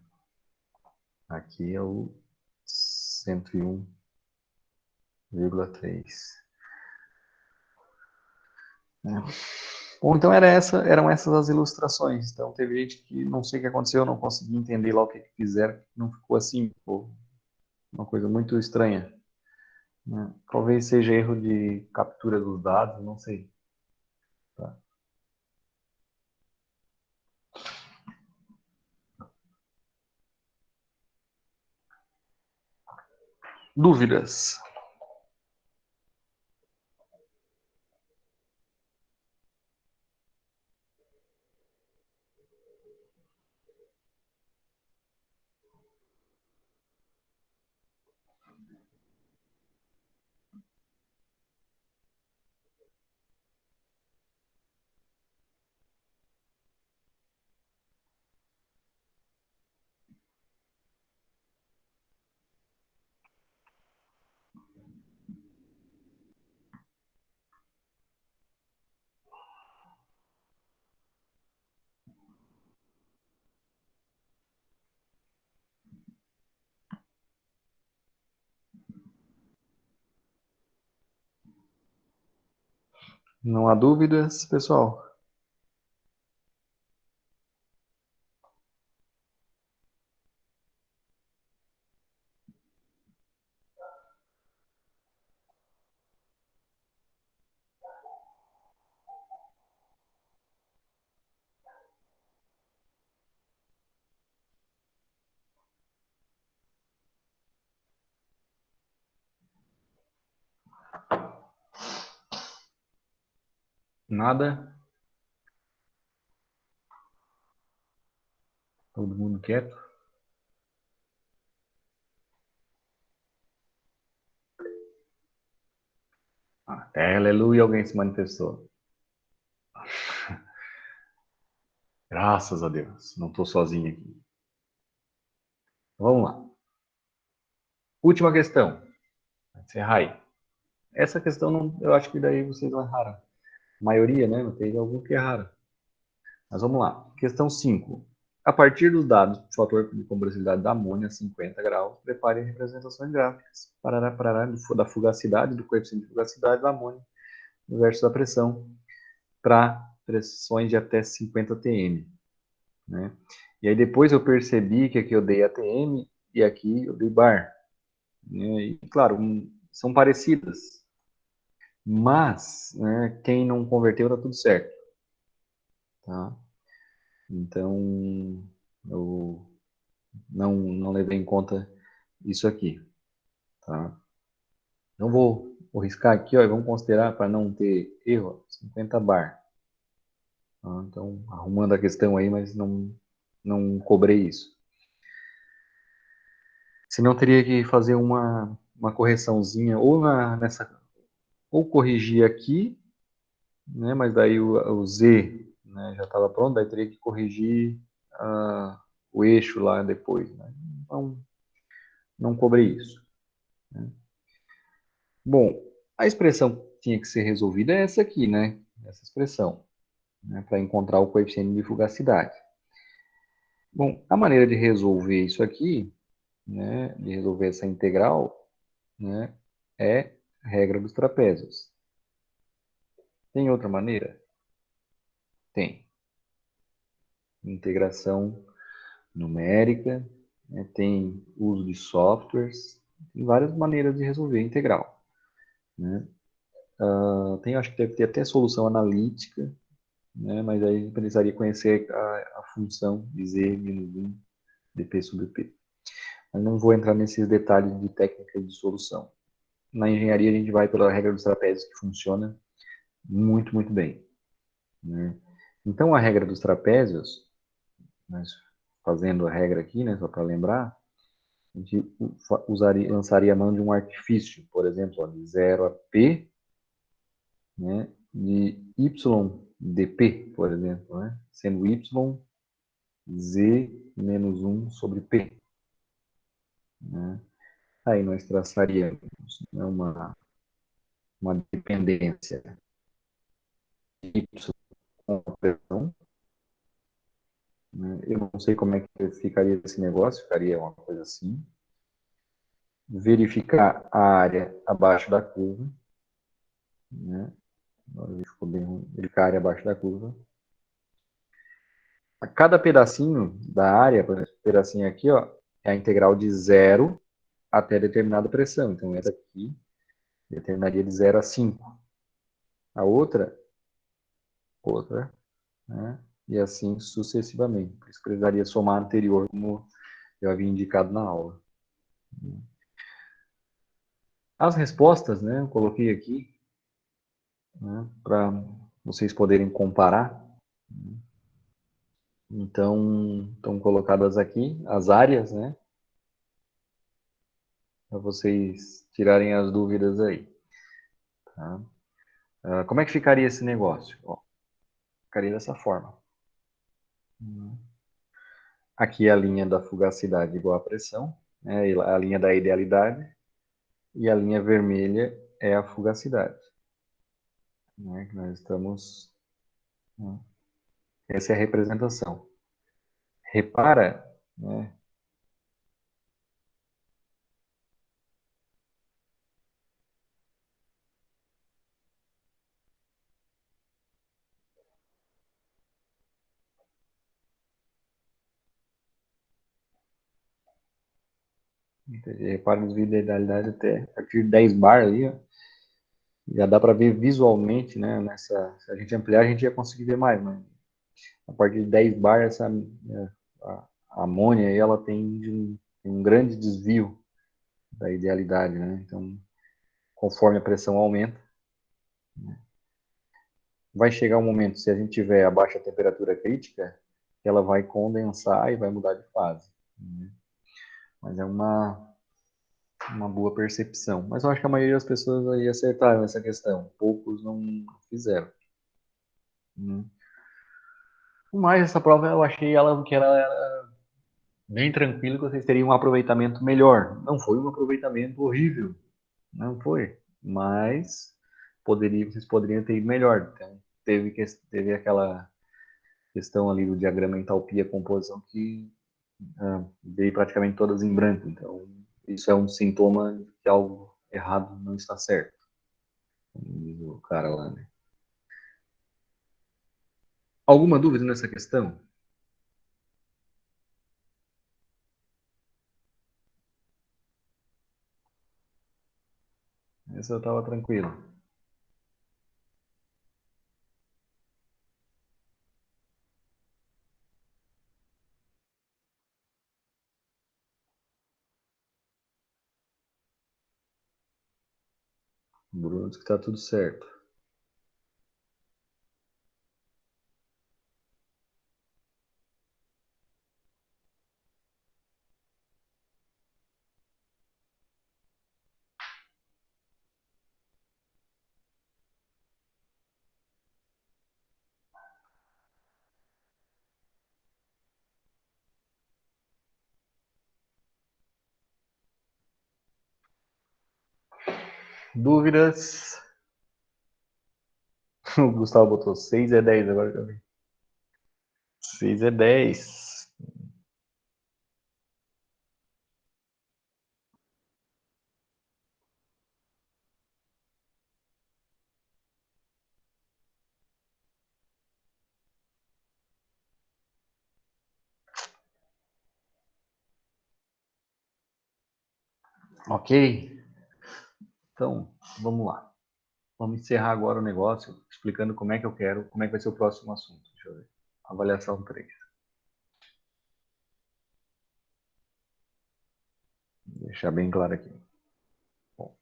Aqui é o 101,3. Né? Bom, então eram essas as ilustrações. Então teve gente que não sei o que aconteceu, não consegui entender lá o que fizeram, não ficou assim, ficou uma coisa muito estranha. Né? Talvez seja erro de captura dos dados, não sei. Tá? Dúvidas? Não há dúvidas, pessoal? Nada? Todo mundo quieto? Aleluia, alguém se manifestou. Graças a Deus, não estou sozinho aqui. Vamos lá. Última questão. Encerrar aí. Essa questão, não, eu acho que daí vocês não erraram. A maioria, né? Não teve algum que erraram. Mas vamos lá. Questão 5. A partir dos dados do fator de compressibilidade da amônia, 50 graus, prepare representações gráficas da fugacidade, do coeficiente de fugacidade da amônia versus a pressão para pressões de até 50 atm. Né? E aí depois eu percebi que aqui eu dei atm e aqui eu dei bar. Né? E, claro, são parecidas. Mas, né, quem não converteu, tá tudo certo. Tá? Então, eu não levei em conta isso aqui. Tá? Então, vou riscar aqui, ó, e vamos considerar, para não ter erro, 50 bar. Tá? Então, arrumando a questão aí, mas não cobrei isso. Senão, teria que fazer uma correçãozinha, ou corrigir aqui, né, mas daí o Z, né, já estava pronto, daí teria que corrigir o eixo lá depois. Né? Então, não cobrei isso. Né? Bom, a expressão que tinha que ser resolvida é essa aqui, né? Essa expressão, né, para encontrar o coeficiente de fugacidade. Bom, a maneira de resolver isso aqui, né, de resolver essa integral, né, é a regra dos trapézios. Tem outra maneira? Tem. Integração numérica, né, tem uso de softwares, tem várias maneiras de resolver a integral. Né? Tem, acho que deve ter até solução analítica, né, mas aí a gente precisaria conhecer a função de z menos 1 dp sobre p. Mas não vou entrar nesses detalhes de técnica de solução. Na engenharia a gente vai pela regra dos trapézios, que funciona muito, muito bem. Né? Então a regra dos trapézios, mas fazendo a regra aqui, né, só para lembrar, a gente lançaria a mão de um artifício, por exemplo, ó, de 0 a p, né, de y dp, por exemplo, né, sendo y z menos 1 sobre p. Né. Aí nós traçaríamos, né, uma dependência de y com a pressão. Né. Eu não sei como é que ficaria esse negócio, ficaria uma coisa assim. Verificar a área abaixo da curva. Né. Ficou bem ruim. Verificar a área abaixo da curva. A cada pedacinho da área, por exemplo, pedacinho aqui, ó, é a integral de 0 até determinada pressão. Então, essa aqui determinaria de 0 a 5. A outra, né? E assim sucessivamente. Por isso precisaria somar a anterior, como eu havia indicado na aula. As respostas, né, eu coloquei aqui, né, para vocês poderem comparar. Então, estão colocadas aqui as áreas, né, para vocês tirarem as dúvidas aí. Tá? Como é que ficaria esse negócio? Ó, ficaria dessa forma. Aqui é a linha da fugacidade igual à pressão, né, a linha da idealidade, e a linha vermelha é a fugacidade. Né, que nós estamos... Né, essa é a representação. Repara, né, repara nos vídeos da idealidade até a partir de 10 bar ali, ó, já dá para ver visualmente, né, se a gente ampliar, a gente ia conseguir ver mais, mas a partir de 10 bar, a amônia aí, ela tem um grande desvio da idealidade, né? Então, conforme a pressão aumenta, vai chegar um momento, se a gente tiver abaixo da temperatura crítica, que ela vai condensar e vai mudar de fase. Né? Mas é uma boa percepção. Mas eu acho que a maioria das pessoas aí acertaram essa questão. Poucos não fizeram. Né? Mas essa prova eu achei ela que era bem tranquila, que vocês teriam um aproveitamento melhor. Não foi um aproveitamento horrível. Não foi. Mas vocês poderiam ter ido melhor. Então, teve aquela questão ali do diagrama entalpia-composição que veio praticamente todas em branco. Então, isso é um sintoma de que algo errado não está certo. Como diz o cara lá, né? Alguma dúvida nessa questão? Essa eu estava tranquilo. O Bruno disse que está tudo certo. Dúvidas? O Gustavo botou 6 é 10 agora também. 6 é 10. Ok? Então, vamos lá. Vamos encerrar agora o negócio explicando como é que eu quero, como é que vai ser o próximo assunto. Deixa eu ver. Avaliação 3. Vou deixar bem claro aqui. Bom.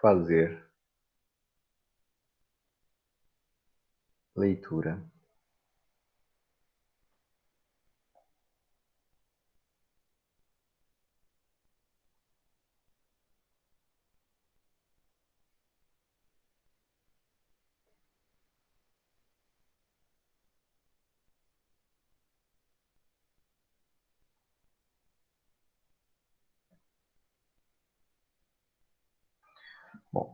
Fazer leitura Bom,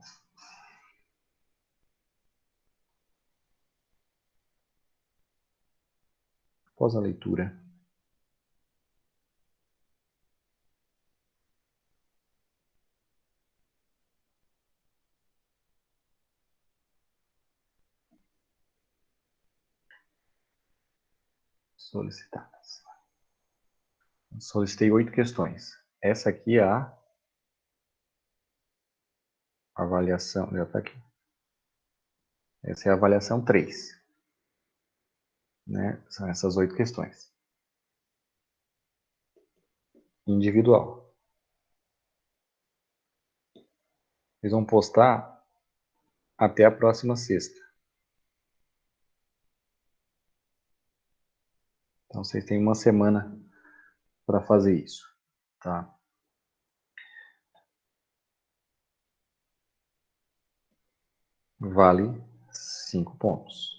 após a leitura, solicitadas. Solicitei 8 questões. Essa aqui é a avaliação, já está aqui. Essa é a avaliação 3. Né? São essas 8 questões. Individual. Eles vão postar até a próxima sexta. Então, vocês têm uma semana para fazer isso. Tá? Vale 5 pontos.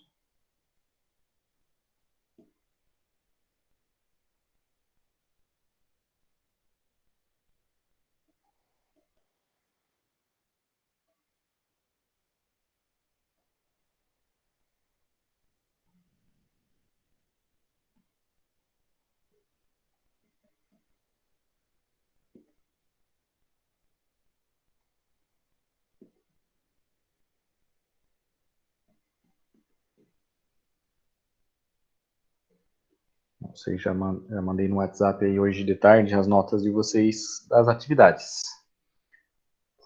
Vocês já mandei no WhatsApp aí hoje de tarde as notas de vocês das atividades.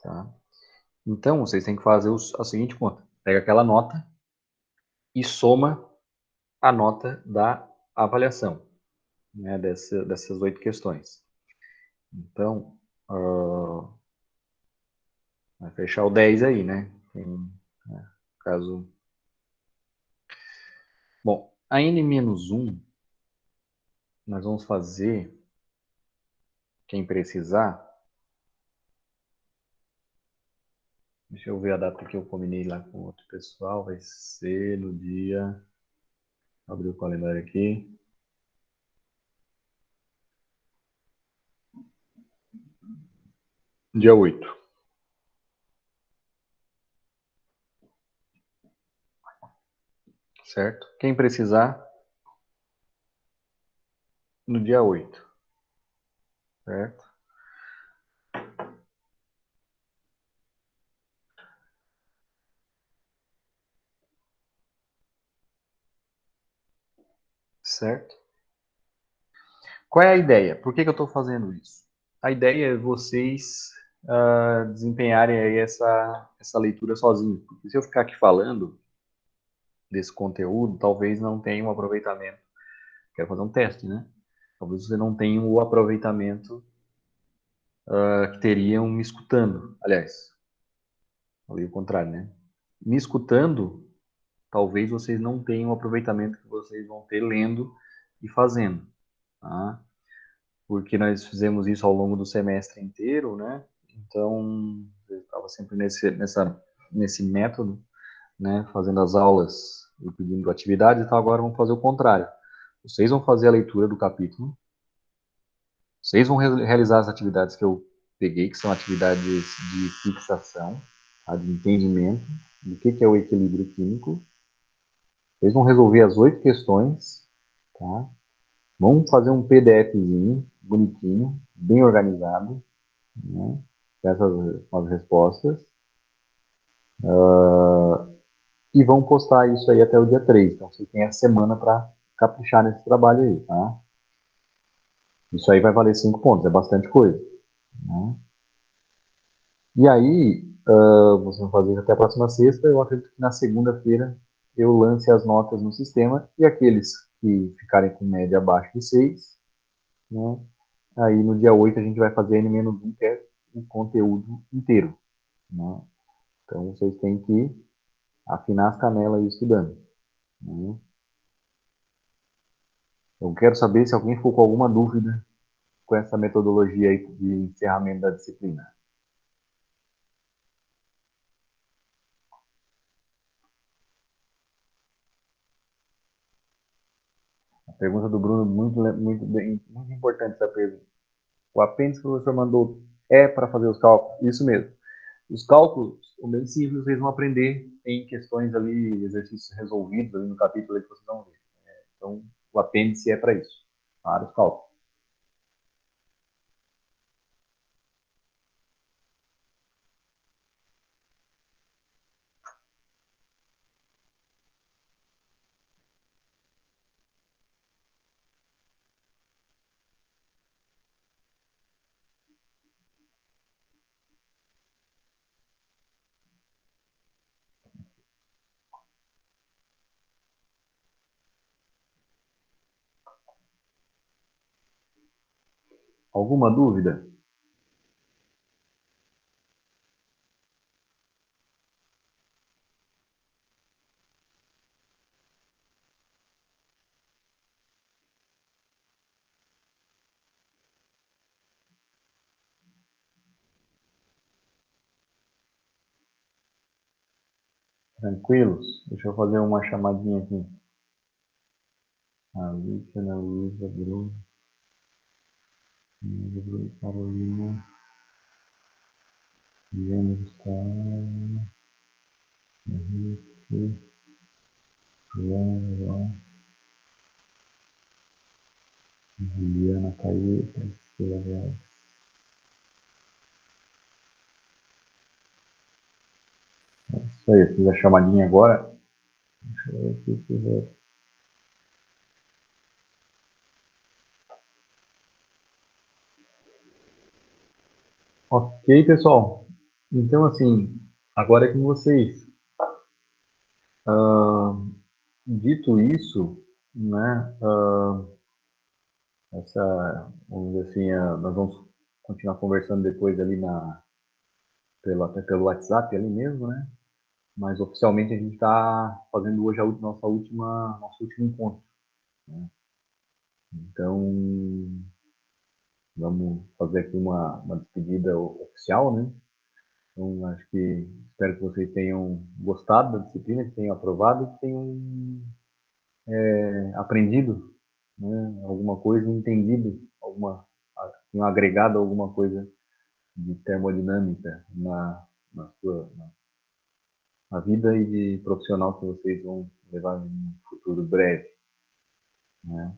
Tá? Então, vocês têm que fazer a seguinte conta. Pega aquela nota e soma a nota da avaliação, né, dessas 8 questões. Então, vai fechar o 10 aí, né? Caso... Bom, a N-1, nós vamos fazer, quem precisar, deixa eu ver a data que eu combinei lá com outro pessoal, vai ser no dia... Vou abrir o calendário aqui. Dia 8. Certo? Quem precisar, no dia 8. Certo? Certo? Qual é a ideia? Por que eu estou fazendo isso? A ideia é vocês desempenharem aí essa leitura sozinhos. Porque se eu ficar aqui falando desse conteúdo, talvez não tenha um aproveitamento. Quero fazer um teste, né? Talvez você não tenha o aproveitamento que teriam me escutando. Aliás, falei o contrário, né? Me escutando, talvez vocês não tenham o aproveitamento que vocês vão ter lendo e fazendo. Tá? Porque nós fizemos isso ao longo do semestre inteiro, né? Então, eu estava sempre nesse método, né? Fazendo as aulas e pedindo atividades, então agora vamos fazer o contrário. Vocês vão fazer a leitura do capítulo, vocês vão realizar as atividades que eu peguei, que são atividades de fixação, tá? De entendimento do que é o equilíbrio químico. Vocês vão resolver as 8 questões, tá? Vamos fazer um PDFzinho, bonitinho, bem organizado, né? essas as respostas. E vão postar isso aí até o dia 3. Então, você tem a semana para caprichar nesse trabalho aí, tá? Isso aí vai valer 5 pontos, é bastante coisa. Né? E aí, vocês vão fazer até a próxima sexta. Eu acredito que na segunda-feira eu lance as notas no sistema e aqueles que ficarem com média abaixo de 6, né? Aí no dia 8 a gente vai fazer N-1, que é o conteúdo inteiro. Né? Então vocês têm que afinar as canelas aí estudando. Né? Eu quero saber se alguém ficou com alguma dúvida com essa metodologia aí de encerramento da disciplina. A pergunta do Bruno, muito importante essa pergunta. O apêndice que o professor mandou é para fazer os cálculos? Isso mesmo. Os cálculos são bem simples, vocês vão aprender em questões ali, exercícios resolvidos ali no capítulo ali que vocês vão ver. Então, o apêndice é para isso, para os cálculos. Alguma dúvida? Tranquilos? Deixa eu fazer uma chamadinha aqui. Alicia, Ana Luísa, Bruno, Carolina, Guilherme, Gustavo, Henrique, João, Juliana, Caíta, Priscila. Isso aí, eu fiz a chamadinha agora. Deixa eu ver aqui se vai. Ok, pessoal. Então, assim, agora é com vocês. Ah, dito isso, né, vamos dizer assim, nós vamos continuar conversando depois ali até pelo WhatsApp ali mesmo, né? Mas oficialmente a gente está fazendo hoje nosso último encontro. Né? Então, vamos fazer aqui uma despedida oficial, né? Então, acho que espero que vocês tenham gostado da disciplina, que tenham aprovado, que tenham aprendido, né, alguma coisa, entendido tenham agregado alguma coisa de termodinâmica na vida e de profissional que vocês vão levar em um futuro breve. Né?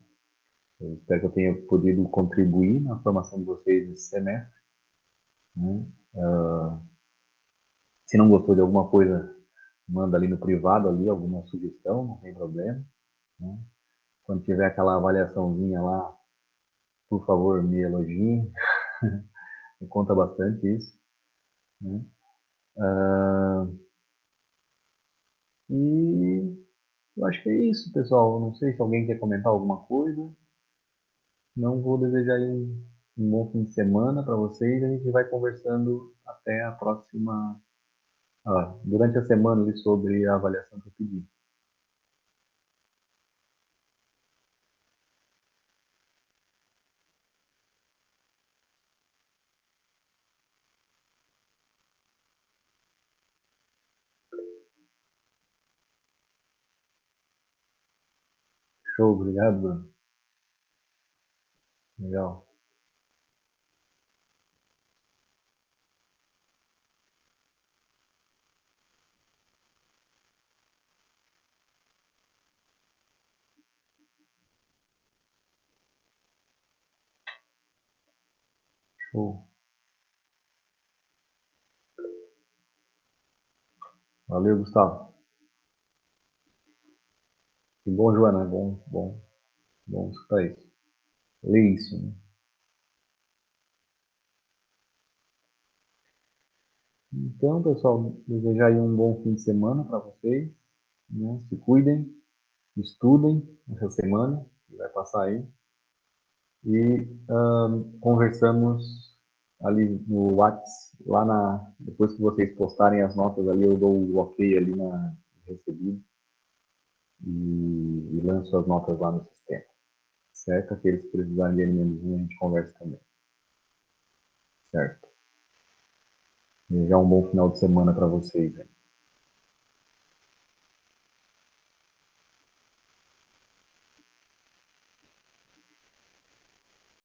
Eu espero que eu tenha podido contribuir na formação de vocês esse semestre. Né? Se não gostou de alguma coisa, manda ali no privado ali alguma sugestão, não tem problema. Né? Quando tiver aquela avaliaçãozinha lá, por favor, me elogie. Me conta bastante isso. Né? E eu acho que é isso, pessoal. Não sei se alguém quer comentar alguma coisa. Não vou desejar aí um bom fim de semana para vocês. A gente vai conversando até a próxima, durante a semana ali sobre a avaliação que eu pedi. Show, obrigado, Bruno. Legal. Show. Valeu, Gustavo. Que bom, Joana. Bom escutar isso. Lê isso, né? Então, pessoal, desejar aí um bom fim de semana para vocês, né? Se cuidem, estudem essa semana, que vai passar aí. E conversamos ali no Whats, depois que vocês postarem as notas ali, eu dou o ok ali na recebido e lanço as notas lá no sistema, certo? Aqueles que precisarem de NMzinho, a gente conversa também, certo? Desejar um bom final de semana para vocês. Né?